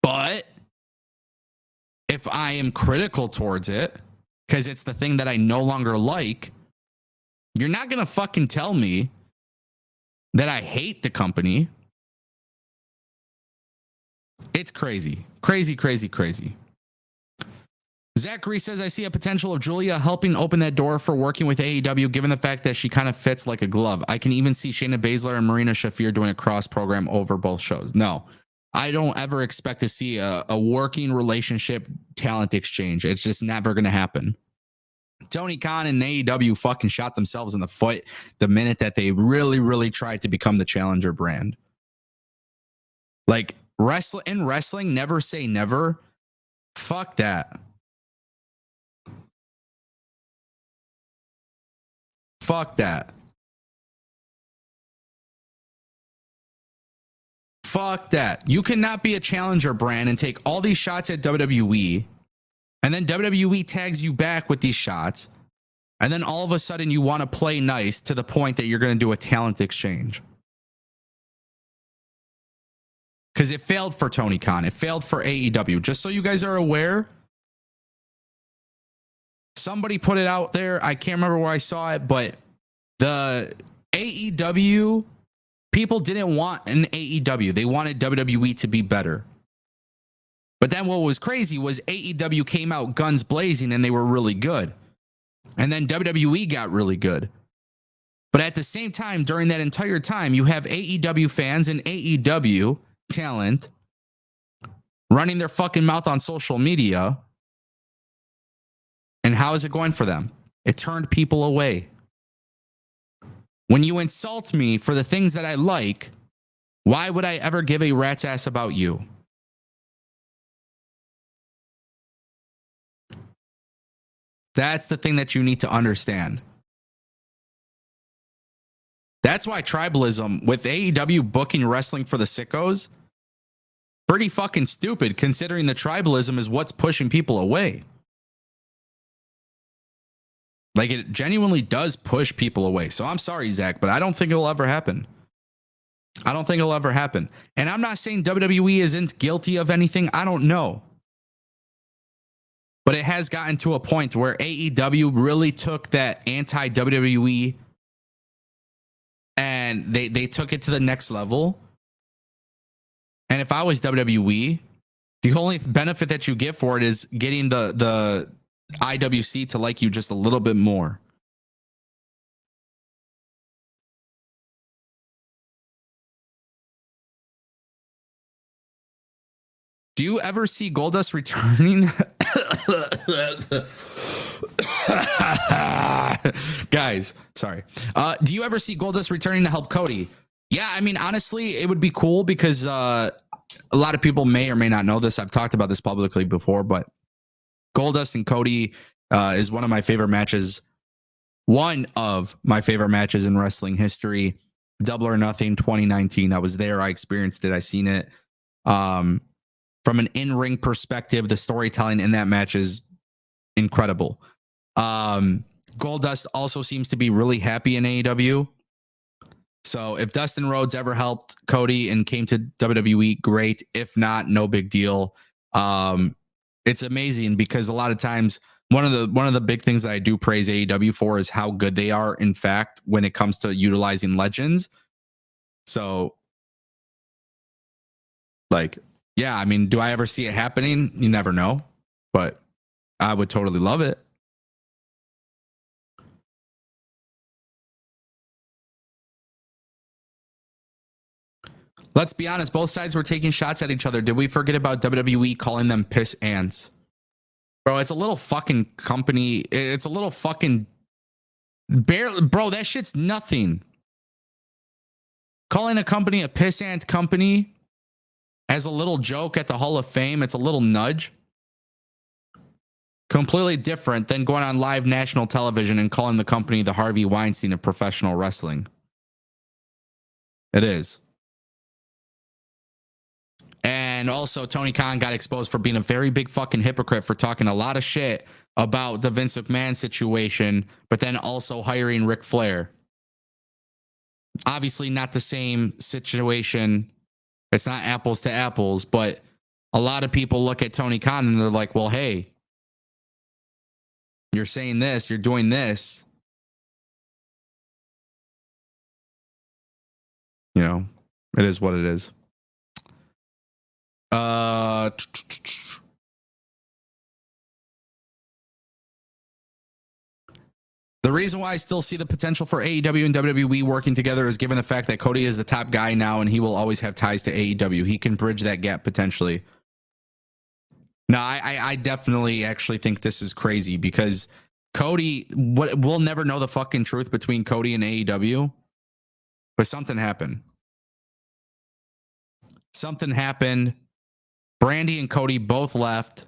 But if I am critical towards it, because it's the thing that I no longer like, you're not going to fucking tell me that I hate the company. It's crazy. Crazy, crazy, crazy. Zachary says, I see a potential of Julia helping open that door for working with AEW, given the fact that she kind of fits like a glove. I can even see Shayna Baszler and Marina Shafir doing a cross program over both shows. No, I don't ever expect to see a working relationship talent exchange. It's just never going to happen. Tony Khan and AEW fucking shot themselves in the foot the minute that they really, really tried to become the challenger brand. Like wrestling, never say never. Fuck that. Fuck that. Fuck that. You cannot be a challenger brand and take all these shots at WWE, and then WWE tags you back with these shots, and then all of a sudden you want to play nice to the point that you're going to do a talent exchange. Because it failed for Tony Khan. It failed for AEW. Just so you guys are aware, somebody put it out there. I can't remember where I saw it, but the AEW people didn't want an AEW. They wanted WWE to be better. But then what was crazy was AEW came out guns blazing and they were really good. And then WWE got really good. But at the same time, during that entire time, you have AEW fans and AEW talent running their fucking mouth on social media. And how is it going for them? It turned people away. When you insult me for the things that I like, why would I ever give a rat's ass about you? That's the thing that you need to understand. That's why tribalism with AEW booking wrestling for the sickos, pretty fucking stupid considering the tribalism is what's pushing people away. Like, it genuinely does push people away. So I'm sorry, Zach, but I don't think it'll ever happen. I don't think it'll ever happen. And I'm not saying WWE isn't guilty of anything. I don't know. But it has gotten to a point where AEW really took that anti-WWE and they took it to the next level. And if I was WWE, the only benefit that you get for it is getting the IWC to like you just a little bit more. Do you ever see Goldust returning? Guys, sorry. Do you ever see Goldust returning to help Cody? Yeah, I mean, honestly, it would be cool because a lot of people may or may not know this. I've talked about this publicly before, but Goldust and Cody is one of my favorite matches. One of my favorite matches in wrestling history. Double or Nothing 2019. I was there. I experienced it. I seen it. From an in-ring perspective, the storytelling in that match is incredible. Goldust also seems to be really happy in AEW. So if Dustin Rhodes ever helped Cody and came to WWE, great. If not, no big deal. It's amazing because a lot of times one of the big things that I do praise AEW for is how good they are, in fact, when it comes to utilizing legends. So, like, yeah, I mean, do I ever see it happening? You never know, but I would totally love it. Let's be honest, both sides were taking shots at each other. Did we forget about WWE calling them piss ants? Bro, it's a little fucking company. It's a little fucking barely, bro, that shit's nothing. Calling a company a piss ant company as a little joke at the Hall of Fame, it's a little nudge. Completely different than going on live national television and calling the company the Harvey Weinstein of professional wrestling. It is. And also, Tony Khan got exposed for being a very big fucking hypocrite for talking a lot of shit about the Vince McMahon situation, but then also hiring Ric Flair. Obviously, not the same situation. It's not apples to apples, but a lot of people look at Tony Khan and they're like, well, hey, you're saying this, you're doing this. You know, it is what it is. The reason why I still see the potential for AEW and WWE working together is given the fact that Cody is the top guy now and he will always have ties to AEW. He can bridge that gap potentially. No, I definitely actually think this is crazy because Cody, we'll never know the fucking truth between Cody and AEW, but something happened. Something happened. Brandy and Cody both left.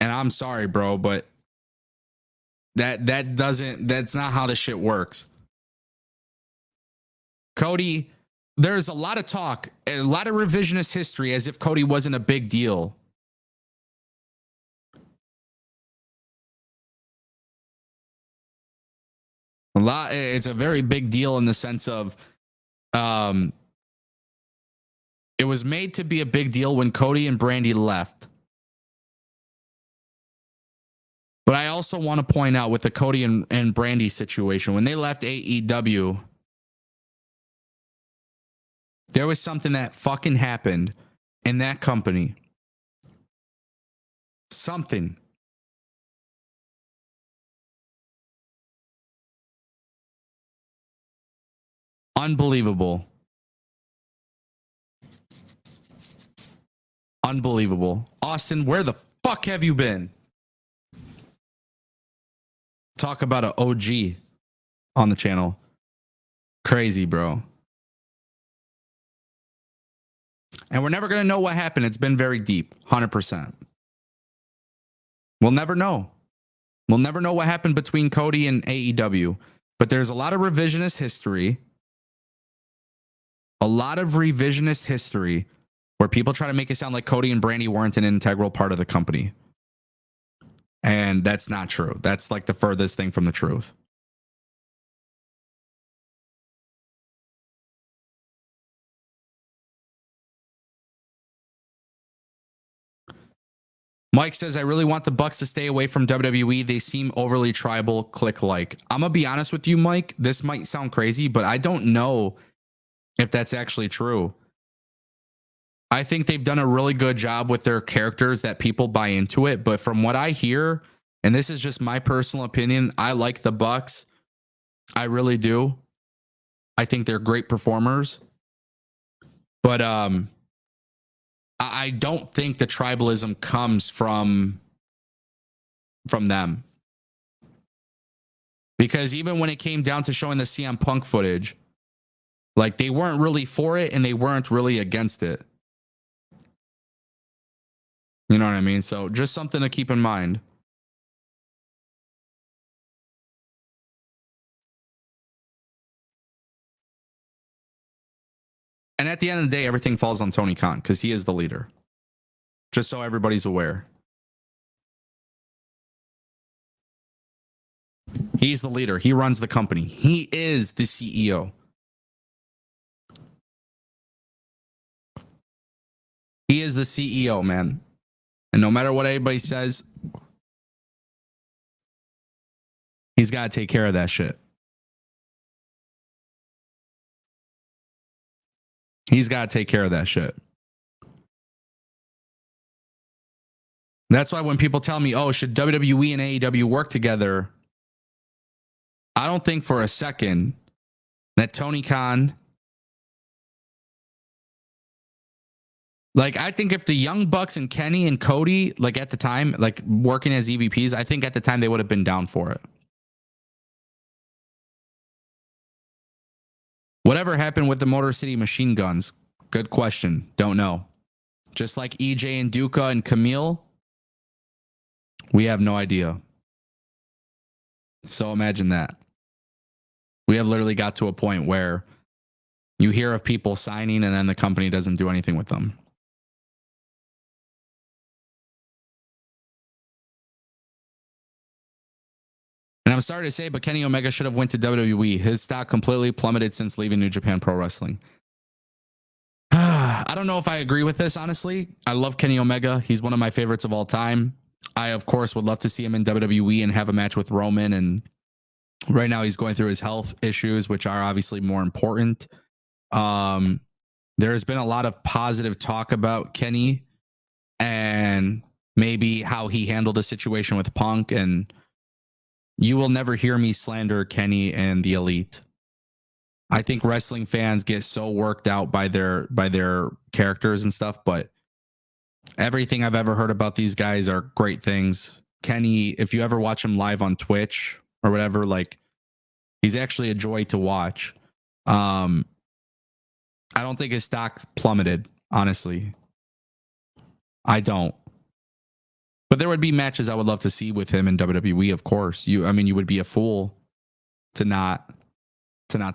And I'm sorry, bro, but that's not how this shit works. Cody, there's a lot of talk, a lot of revisionist history as if Cody wasn't a big deal. It's a very big deal in the sense of it was made to be a big deal when Cody and Brandy left. But I also want to point out with the Cody and Brandy situation, when they left AEW, there was something that fucking happened in that company. Something. Unbelievable. Unbelievable. Austin, where the fuck have you been? Talk about an OG on the channel. Crazy, bro. And we're never going to know what happened. It's been very deep. 100%. We'll never know. We'll never know what happened between Cody and AEW. But there's a lot of revisionist history. A lot of revisionist history where people try to make it sound like Cody and Brandy weren't an integral part of the company. And that's not true. That's like the furthest thing from the truth. Mike says, I really want the Bucks to stay away from WWE. They seem overly tribal, click-like. I'm going to be honest with you, Mike. This might sound crazy, but I don't know if that's actually true. I think they've done a really good job with their characters that people buy into it. But from what I hear, and this is just my personal opinion, I like the Bucks. I really do. I think they're great performers. But I don't think the tribalism comes from them. Because even when it came down to showing the CM Punk footage, like they weren't really for it and they weren't really against it. You know what I mean? So just something to keep in mind. And at the end of the day, everything falls on Tony Khan because he is the leader. Just so everybody's aware. He's the leader. He runs the company. He is the CEO. He is the CEO, man. And no matter what anybody says, he's got to take care of that shit. He's got to take care of that shit. That's why when people tell me, oh, should WWE and AEW work together? I don't think for a second that Tony Khan Like, I think if the Young Bucks and Kenny and Cody, like at the time, like working as EVPs, I think at the time they would have been down for it. Whatever happened with the Motor City Machine Guns? Good question. Don't know. Just like EJ and Duca and Camille, we have no idea. So imagine that. We have literally got to a point where you hear of people signing and then the company doesn't do anything with them. And I'm sorry to say, but Kenny Omega should have went to WWE. His stock completely plummeted since leaving New Japan Pro Wrestling. I don't know if I agree with this, honestly. I love Kenny Omega. He's one of my favorites of all time. I, of course, would love to see him in WWE and have a match with Roman. And right now he's going through his health issues, which are obviously more important. There's been a lot of positive talk about Kenny and maybe how he handled the situation with Punk. And you will never hear me slander Kenny and the Elite. I think wrestling fans get so worked out by their characters and stuff, but everything I've ever heard about these guys are great things. Kenny, if you ever watch him live on Twitch or whatever, like, he's actually a joy to watch. I don't think his stock plummeted, honestly. I don't. But there would be matches I would love to see with him in WWE, of course. You would be a fool to not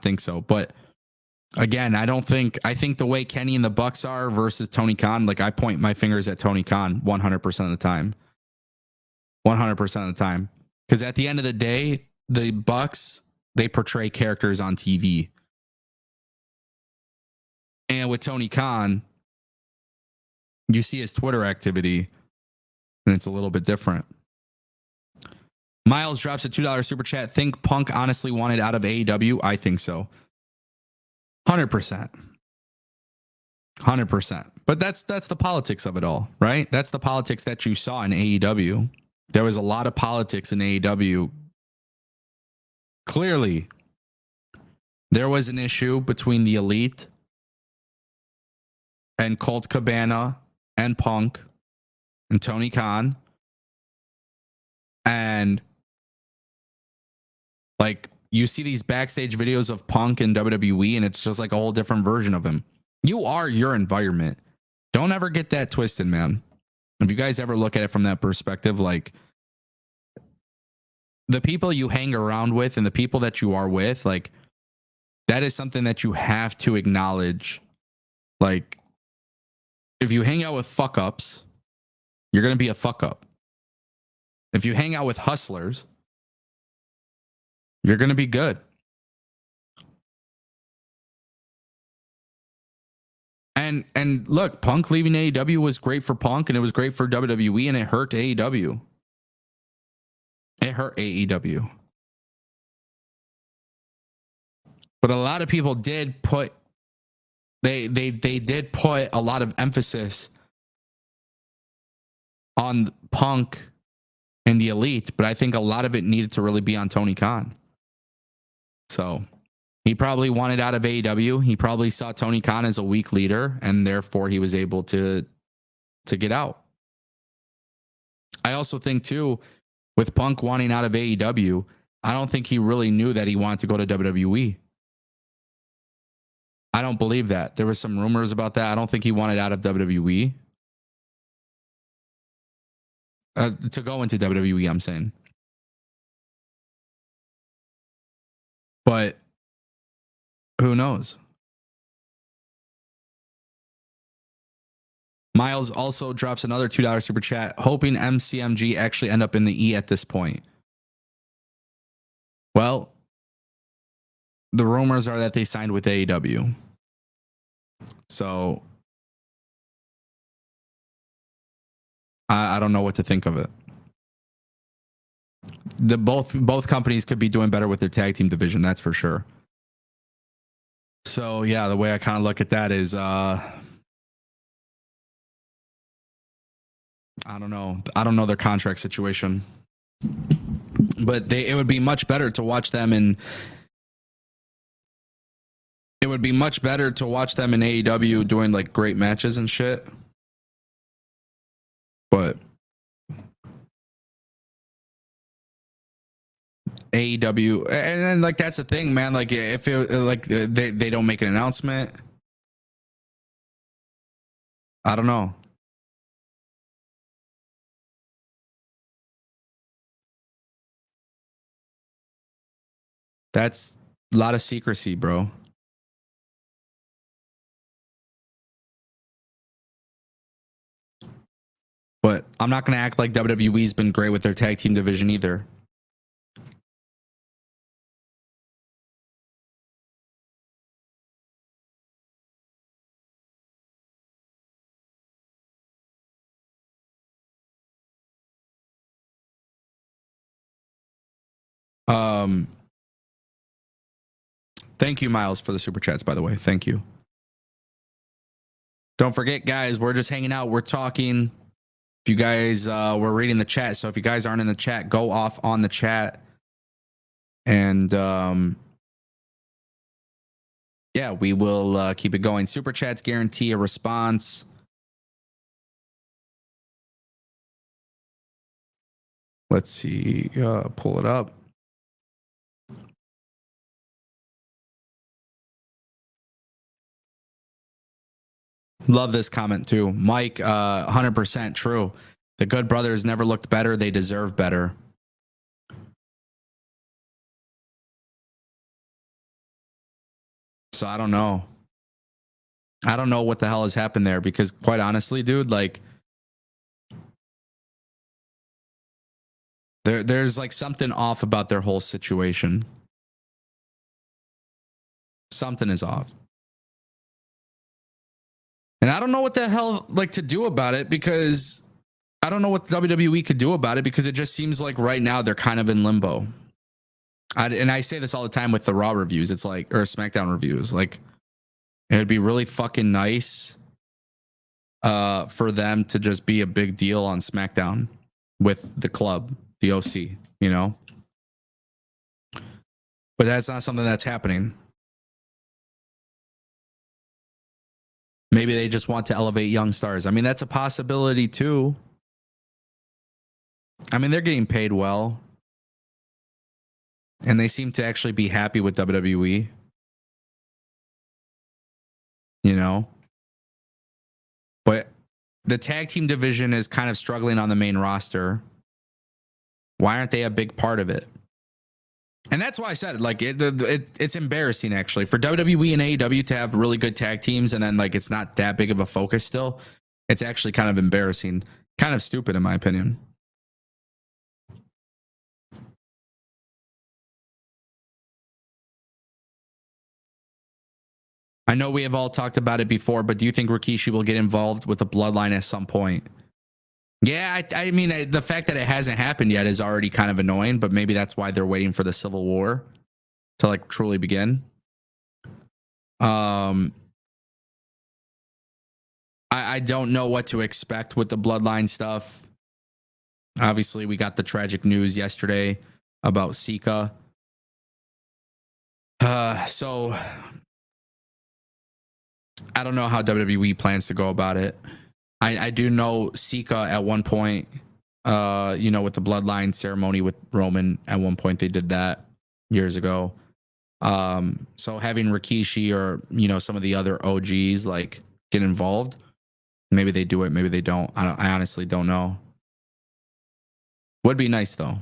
think so. But again, I think the way Kenny and the Bucks are versus Tony Khan, like, I point my fingers at Tony Khan 100% of the time. 100% of the time. Because at the end of the day, the Bucks, they portray characters on TV. And with Tony Khan, you see his Twitter activity, and it's a little bit different. Miles drops a $2 super chat. Think Punk honestly wanted out of AEW? I think so. 100%. 100%. But that's the politics of it all, right? That's the politics that you saw in AEW. There was a lot of politics in AEW. Clearly, there was an issue between the Elite and Colt Cabana and Punk and Tony Khan. And like, you see these backstage videos of Punk in WWE, and it's just like a whole different version of him. You are your environment. Don't ever get that twisted, man. If you guys ever look at it from that perspective, like, the people you hang around with and the people that you are with, like, that is something that you have to acknowledge. Like, if you hang out with fuck ups, you're going to be a fuck up. If you hang out with hustlers, you're going to be good. And look, Punk leaving AEW was great for Punk, and it was great for WWE, and it hurt AEW. It hurt AEW. But a lot of people did put they did put a lot of emphasis on Punk and the Elite, but I think a lot of it needed to really be on Tony Khan. So he probably wanted out of AEW. He probably saw Tony Khan as a weak leader, and therefore he was able to get out. I also think, too, with Punk wanting out of AEW, I don't think he really knew that he wanted to go to WWE. I don't believe that. There were some rumors about that. I don't think he wanted out of WWE. To go into WWE, I'm saying. But who knows? Miles also drops another $2 super chat, hoping MCMG actually end up in the E at this point. Well, the rumors are that they signed with AEW. So I don't know what to think of it. Both companies could be doing better with their tag team division, that's for sure. So yeah, the way I kind of look at that is I don't know their contract situation. But it would be much better to watch them in AEW doing like great matches and shit. But AEW, and then like that's the thing, man. Like if it, like they don't make an announcement, I don't know. That's a lot of secrecy, bro. But I'm not gonna act like WWE's been great with their tag team division either. Thank you, Miles, for the super chats, by the way. Thank you. Don't forget, guys, we're just hanging out. We're talking. If you guys we're reading the chat, so if you guys aren't in the chat, go off on the chat. And yeah, we will keep it going. Super chats guarantee a response. Let's see. Pull it up. Love this comment too. Mike, 100% true. The Good Brothers never looked better. They deserve better. So I don't know. I don't know what the hell has happened there because quite honestly, dude, like there's like something off about their whole situation. Something is off. And I don't know what the hell like to do about it because I don't know what WWE could do about it because it just seems like right now they're kind of in limbo. And I say this all the time with the Raw reviews. It's like, or SmackDown reviews. Like, it'd be really fucking nice for them to just be a big deal on SmackDown with the club, the OC, you know? But that's not something that's happening. Maybe they just want to elevate young stars. I mean, that's a possibility too. I mean, they're getting paid well. And they seem to actually be happy with WWE. You know? But the tag team division is kind of struggling on the main roster. Why aren't they a big part of it? And that's why I said like it's embarrassing actually for WWE and AEW to have really good tag teams and then like it's not that big of a focus still. It's actually kind of embarrassing, kind of stupid in my opinion. I know we have all talked about it before, but do you think Rikishi will get involved with the bloodline at some point? Yeah, I mean, the fact that it hasn't happened yet is already kind of annoying, but maybe that's why they're waiting for the Civil War to like truly begin. I don't know what to expect with the bloodline stuff. Obviously, we got the tragic news yesterday about Sika. So I don't know how WWE plans to go about it. I do know Sika at one point, you know, with the bloodline ceremony with Roman, at one point they did that years ago. So having Rikishi or, you know, some of the other OGs like get involved, maybe they do it, maybe they don't. I honestly don't know. Would be nice though.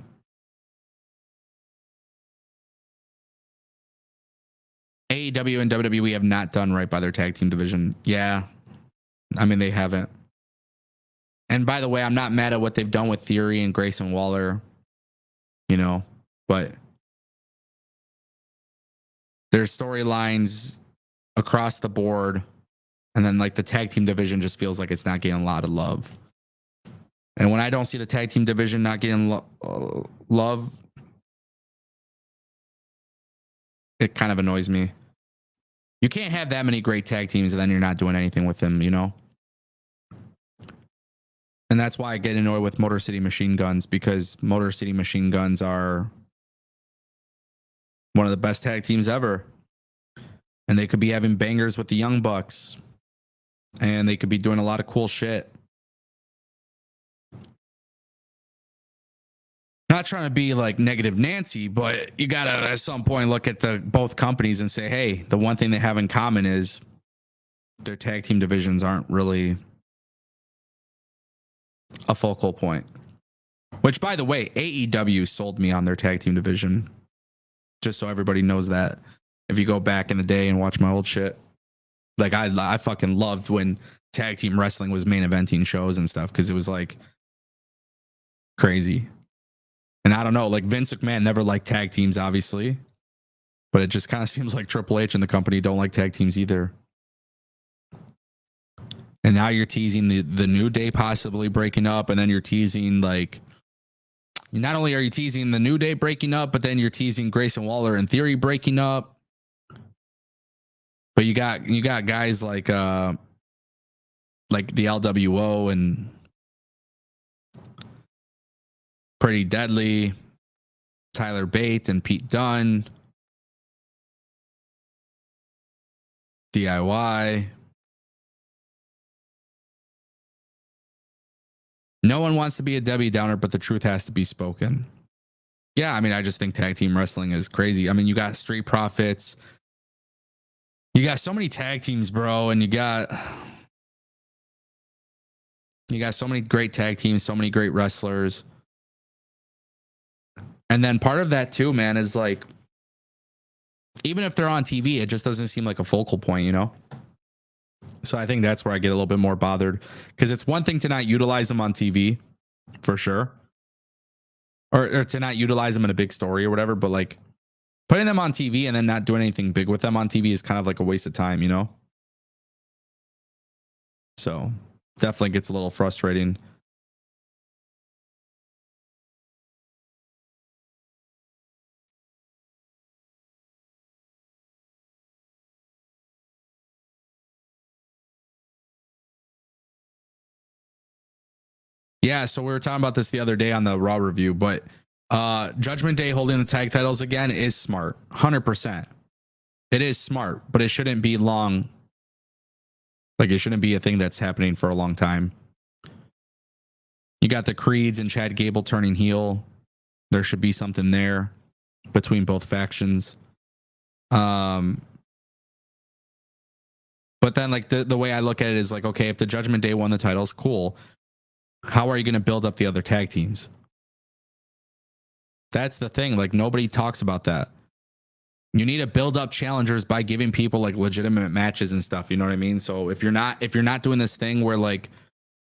AEW and WWE have not done right by their tag team division. Yeah. I mean, they haven't. And by the way, I'm not mad at what they've done with Theory and Grayson Waller, you know, but there's storylines across the board. And then like the tag team division just feels like it's not getting a lot of love. And when I don't see the tag team division not getting love, it kind of annoys me. You can't have that many great tag teams and then you're not doing anything with them, you know? And that's why I get annoyed with Motor City Machine Guns, because Motor City Machine Guns are one of the best tag teams ever. And they could be having bangers with the Young Bucks. And they could be doing a lot of cool shit. not trying to be like negative Nancy, but you gotta at some point look at the both companies and say, hey, the one thing they have in common is their tag team divisions aren't really a focal point. Which, by the way, AEW sold me on their tag team division. Just so everybody knows that. If you go back in the day and watch my old shit, like I fucking loved when tag team wrestling was main eventing shows and stuff, because it was like crazy. And I don't know, like Vince McMahon never liked tag teams, obviously, but it just kind of seems like Triple H and the company don't like tag teams either. And now you're teasing the New Day possibly breaking up, and then you're teasing like, not only are you teasing the New Day breaking up, but then you're teasing Grayson Waller and Theory breaking up. But you got guys like the LWO and Pretty Deadly, Tyler Bate and Pete Dunne, DIY. No one wants to be a Debbie Downer, but the truth has to be spoken. Yeah, I mean, I just think tag team wrestling is crazy. I mean, you got Street Profits. You got so many tag teams, bro, and you got so many great tag teams, so many great wrestlers. And then part of that too, man, is like, even if they're on TV, it just doesn't seem like a focal point, you know? So I think that's where I get a little bit more bothered, because it's one thing to not utilize them on TV, for sure, or to not utilize them in a big story or whatever, but like putting them on TV and then not doing anything big with them on TV is kind of like a waste of time, you know? So definitely gets a little frustrating. Yeah, so we were talking about this the other day on the Raw review, but Judgment Day holding the tag titles again is smart. 100%. It is smart, but it shouldn't be long. Like, it shouldn't be a thing that's happening for a long time. You got the Creeds and Chad Gable turning heel. There should be something there between both factions. But then, like, the way I look at it is like, okay, if the Judgment Day won the titles, cool. How are you going to build up the other tag teams? That's the thing. Like, nobody talks about that. You need to build up challengers by giving people like legitimate matches and stuff. You know what I mean? So if you're not doing this thing where like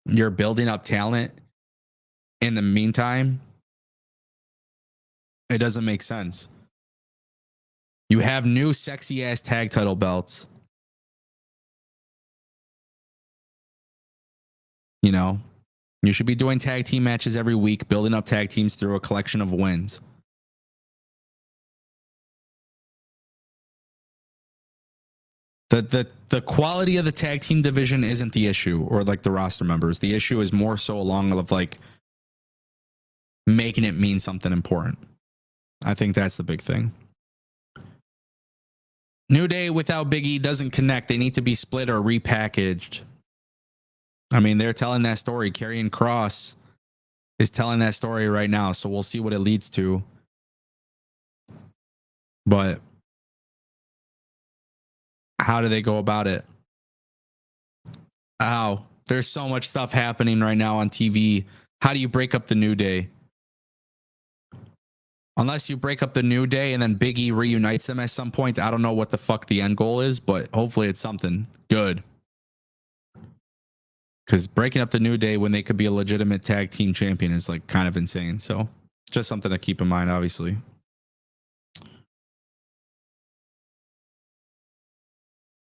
you're building up talent in the meantime, it doesn't make sense. You have new sexy ass tag title belts. You know, you should be doing tag team matches every week, building up tag teams through a collection of wins. The quality of the tag team division isn't the issue, or like the roster members. The issue is more so along of like making it mean something important. I think that's the big thing. New Day without Big E doesn't connect. They need to be split or repackaged. I mean, they're telling that story. Karrion Kross is telling that story right now, so we'll see what it leads to. But how do they go about it? How? There's so much stuff happening right now on TV. How do you break up the New Day? Unless you break up the New Day and then Big E reunites them at some point. I don't know what the fuck the end goal is, but hopefully it's something good. Because breaking up the New Day when they could be a legitimate tag team champion is like kind of insane. So just something to keep in mind, obviously.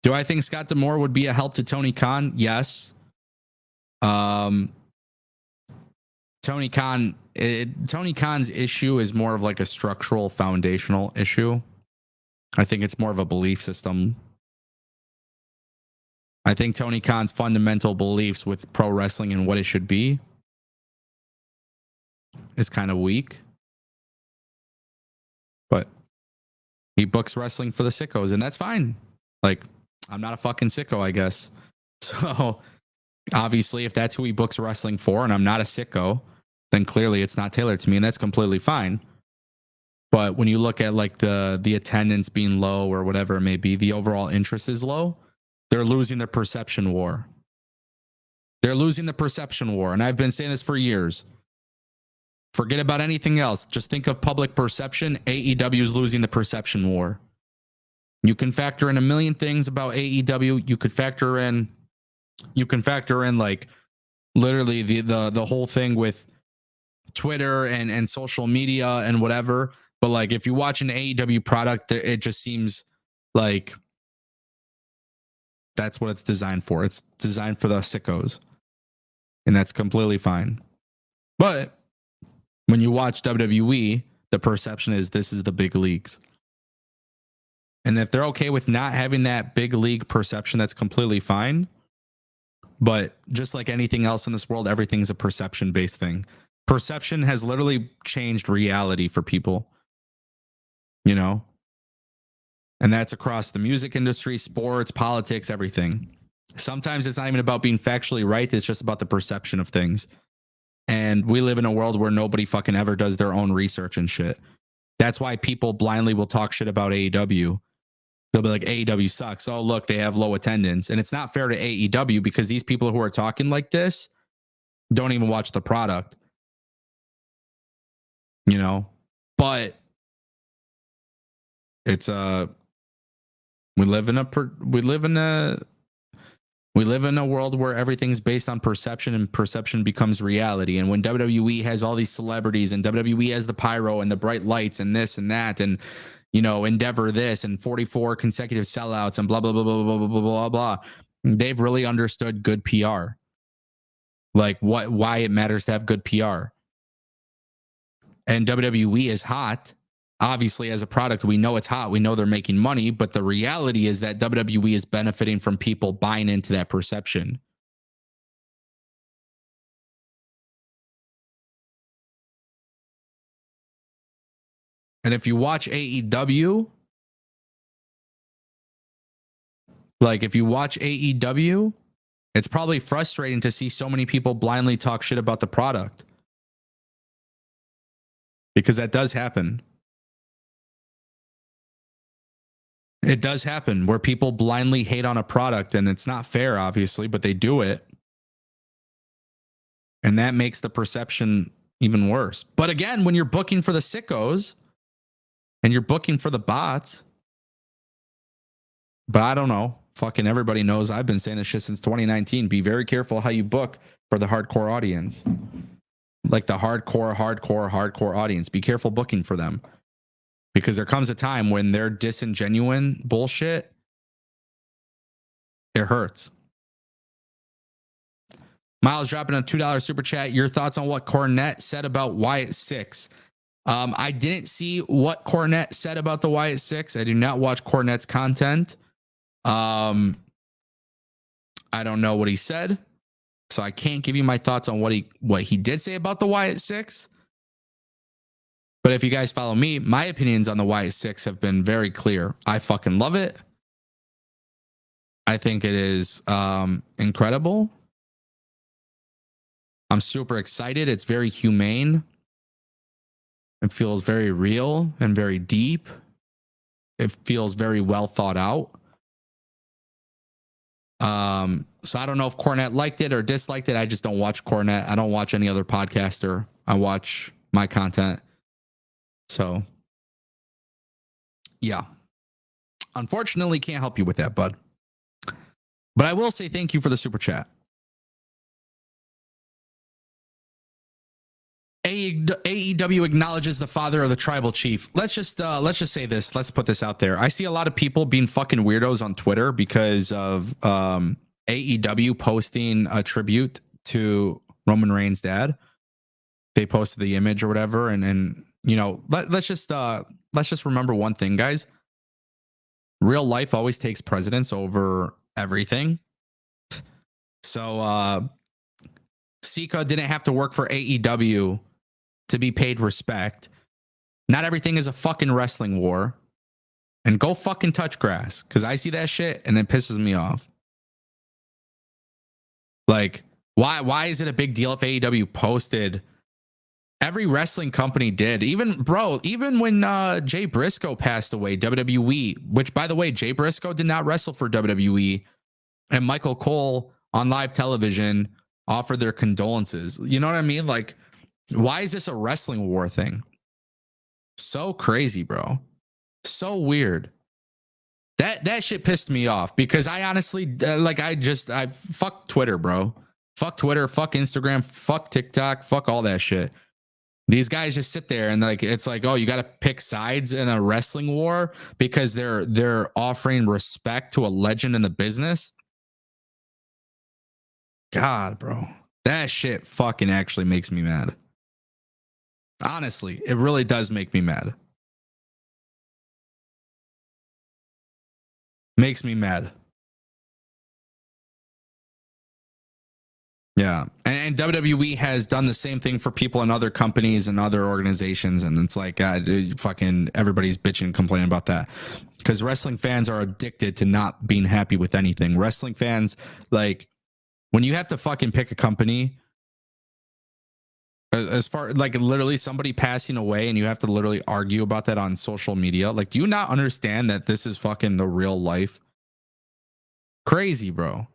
Do I think Scott D'Amore would be a help to Tony Khan? Yes. Tony Khan's issue is more of like a structural, foundational issue. I think it's more of a belief system. I think Tony Khan's fundamental beliefs with pro wrestling and what it should be is kind of weak. But he books wrestling for the sickos, and that's fine. Like, I'm not a fucking sicko, I guess. So obviously, if that's who he books wrestling for, and I'm not a sicko, then clearly it's not tailored to me, and that's completely fine. But when you look at like the attendance being low or whatever it may be, the overall interest is low. They're losing the perception war. They're losing the perception war. And I've been saying this for years. Forget about anything else. Just think of public perception. AEW is losing the perception war. You can factor in a million things about AEW. You could factor in like literally the whole thing with Twitter and social media and whatever. But like if you watch an AEW product, it just seems like that's what it's designed for. It's designed for the sickos. And that's completely fine. But when you watch WWE, the perception is this is the big leagues. And if they're okay with not having that big league perception, that's completely fine. But just like anything else in this world, everything's a perception-based thing. Perception has literally changed reality for people, you know? And that's across the music industry, sports, politics, everything. Sometimes it's not even about being factually right. It's just about the perception of things. And we live in a world where nobody fucking ever does their own research and shit. That's why people blindly will talk shit about AEW. They'll be like, AEW sucks. Oh, look, they have low attendance. And it's not fair to AEW because these people who are talking like this don't even watch the product. You know? But it's we live in a world where everything's based on perception, and perception becomes reality. And when WWE has all these celebrities, and WWE has the pyro and the bright lights and this and that, and you know, Endeavor this and 44 consecutive sellouts and blah blah blah blah blah blah blah blah blah, they've really understood good PR. Like why it matters to have good PR. And WWE is hot. Obviously, as a product, we know it's hot. We know they're making money, but the reality is that WWE is benefiting from people buying into that perception. And if you watch AEW, it's probably frustrating to see so many people blindly talk shit about the product. Because that does happen. It does happen where people blindly hate on a product, and it's not fair, obviously, but they do it. And that makes the perception even worse. But again, when you're booking for the sickos and you're booking for the bots, but I don't know. Fucking everybody knows I've been saying this shit since 2019. Be very careful how you book for the hardcore audience. Like the hardcore audience. Be careful booking for them. Because there comes a time when they're disingenuine bullshit, it hurts. Miles dropping a $2 super chat. Your thoughts on what Cornette said about Wyatt 6? I didn't see what Cornette said about the Wyatt 6. I do not watch Cornette's content. I don't know what he said, so I can't give you my thoughts on what he did say about the Wyatt 6. But if you guys follow me, my opinions on the Wyatt 6 have been very clear. I fucking love it. I think it is incredible. I'm super excited. It's very humane. It feels very real and very deep. It feels very well thought out. So I don't know if Cornette liked it or disliked it. I just don't watch Cornette. I don't watch any other podcaster. I watch my content. So, yeah. Unfortunately, can't help you with that, bud. But I will say thank you for the super chat. AEW acknowledges the father of the tribal chief. Let's just say this. Let's put this out there. I see a lot of people being fucking weirdos on Twitter because of AEW posting a tribute to Roman Reigns' dad. They posted the image or whatever, and you know, let's just remember one thing, guys. Real life always takes precedence over everything. So Sika didn't have to work for AEW to be paid respect. Not everything is a fucking wrestling war. And go fucking touch grass, because I see that shit and it pisses me off. Like, why is it a big deal if AEW posted Every wrestling company did. Even when Jay Briscoe passed away, WWE, which by the way, Jay Briscoe did not wrestle for WWE, and Michael Cole on live television offered their condolences. You know what I mean? Like, why is this a wrestling war thing? So crazy, bro. So weird. That shit pissed me off because I honestly I fuck Twitter, bro. Fuck Twitter, fuck Instagram, fuck TikTok, fuck all that shit. These guys just sit there and like it's like, oh, you got to pick sides in a wrestling war because they're offering respect to a legend in the business. God, bro. That shit fucking actually makes me mad. Honestly, it really does make me mad. Makes me mad. Yeah. And WWE has done the same thing for people in other companies and other organizations. And it's like, fucking everybody's bitching and complaining about that. Because wrestling fans are addicted to not being happy with anything. Wrestling fans, like, when you have to fucking pick a company, as far like literally somebody passing away and you have to literally argue about that on social media, like, do you not understand that this is fucking the real life? Crazy, bro.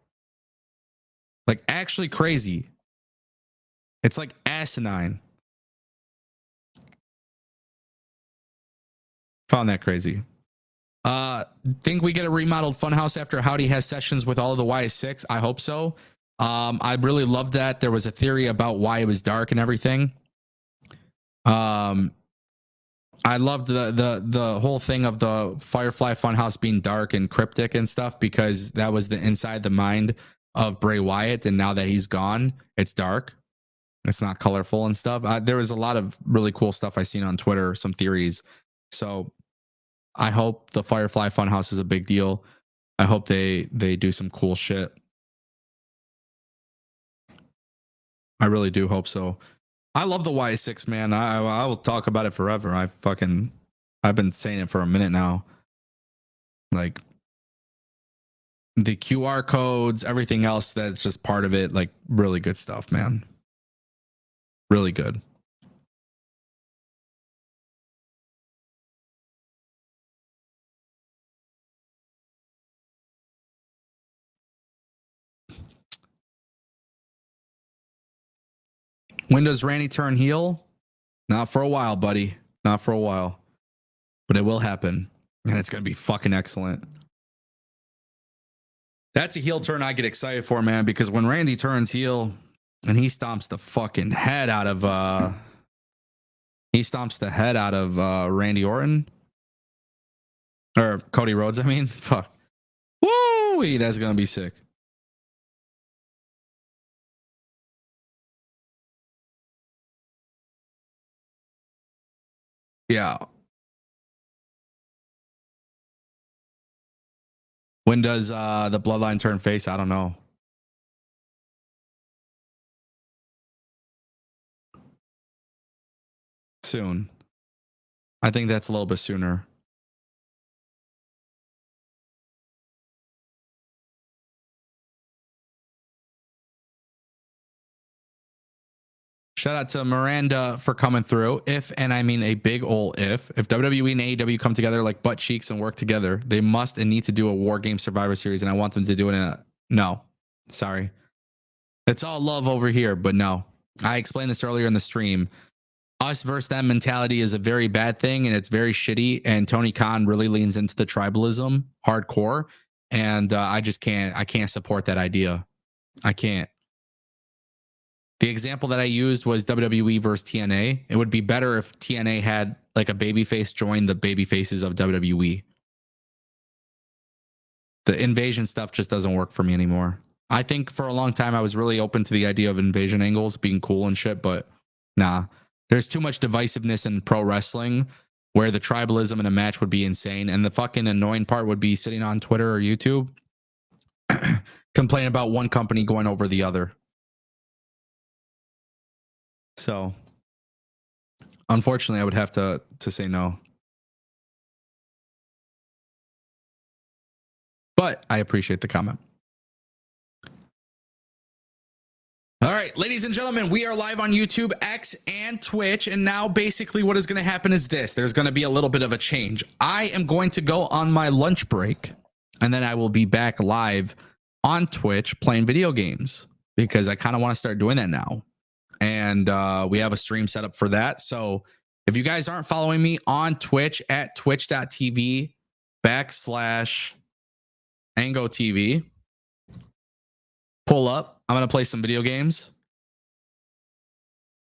Like, actually crazy. It's like asinine. Found that crazy. Think we get a remodeled funhouse after Howdy has sessions with all of the Wyatt 6? I hope so. I really loved that. There was a theory about why it was dark and everything. I loved the whole thing of the Firefly Funhouse being dark and cryptic and stuff because that was the inside the mind of Bray Wyatt, and now that he's gone, it's dark. It's not colorful and stuff. There was a lot of really cool stuff I seen on Twitter, some theories. So I hope the Firefly Funhouse is a big deal. I hope they do some cool shit. I really do hope so. I love the Y6, man. I will talk about it forever. I've been saying it for a minute now. Like, the QR codes, everything else that's just part of it, like, really good stuff, man. Really good. When does Randy turn heel? Not for a while, buddy. Not for a while. But it will happen. And it's going to be fucking excellent. That's a heel turn I get excited for, man, because when Randy turns heel and he stomps the fucking head out of Randy Orton. Or Cody Rhodes, I mean. Fuck. Woo! That's going to be sick. Yeah. When does the bloodline turn face? I don't know. Soon. I think that's a little bit sooner. Shout out to Miranda for coming through. If, and I mean a big ol' if WWE and AEW come together like butt cheeks and work together, they must and need to do a War Game Survivor Series, and I want them to do it in a... No. Sorry. It's all love over here, but no. I explained this earlier in the stream. Us versus them mentality is a very bad thing, and it's very shitty, and Tony Khan really leans into the tribalism hardcore, and I can't support that idea. I can't. The example that I used was WWE versus TNA. It would be better if TNA had like a babyface join the babyfaces of WWE. The invasion stuff just doesn't work for me anymore. I think for a long time I was really open to the idea of invasion angles being cool and shit, but nah. There's too much divisiveness in pro wrestling where the tribalism in a match would be insane. And the fucking annoying part would be sitting on Twitter or YouTube complaining about one company going over the other. So, unfortunately, I would have to say no. But I appreciate the comment. All right, right, ladies and gentlemen, we are live on YouTube, X, and Twitch. And now basically what is going to happen is this. There's going to be a little bit of a change. I am going to go on my lunch break, and then I will be back live on Twitch playing video games because I kind of want to start doing that now. And we have a stream set up for that. So if you guys aren't following me on Twitch at twitch.tv/Ango TV, pull up. I'm going to play some video games.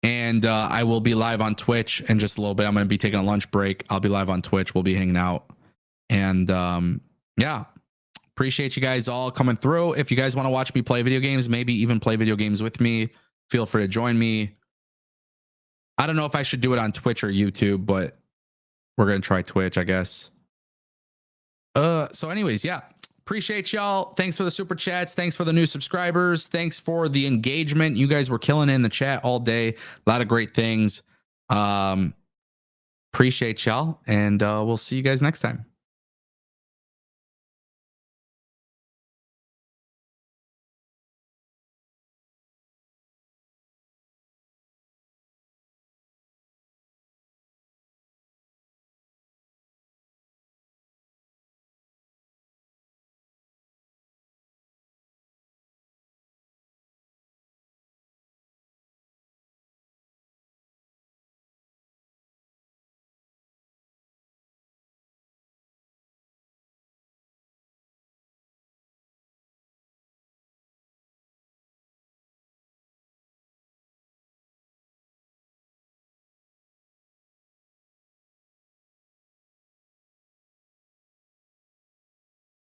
And I will be live on Twitch in just a little bit. I'm going to be taking a lunch break. I'll be live on Twitch. We'll be hanging out. And yeah, appreciate you guys all coming through. If you guys want to watch me play video games, maybe even play video games with me, feel free to join me. I don't know if I should do it on Twitch or YouTube, but we're going to try Twitch, I guess. So anyways, yeah. Appreciate y'all. Thanks for the super chats. Thanks for the new subscribers. Thanks for the engagement. You guys were killing it in the chat all day. A lot of great things. Appreciate y'all. And we'll see you guys next time.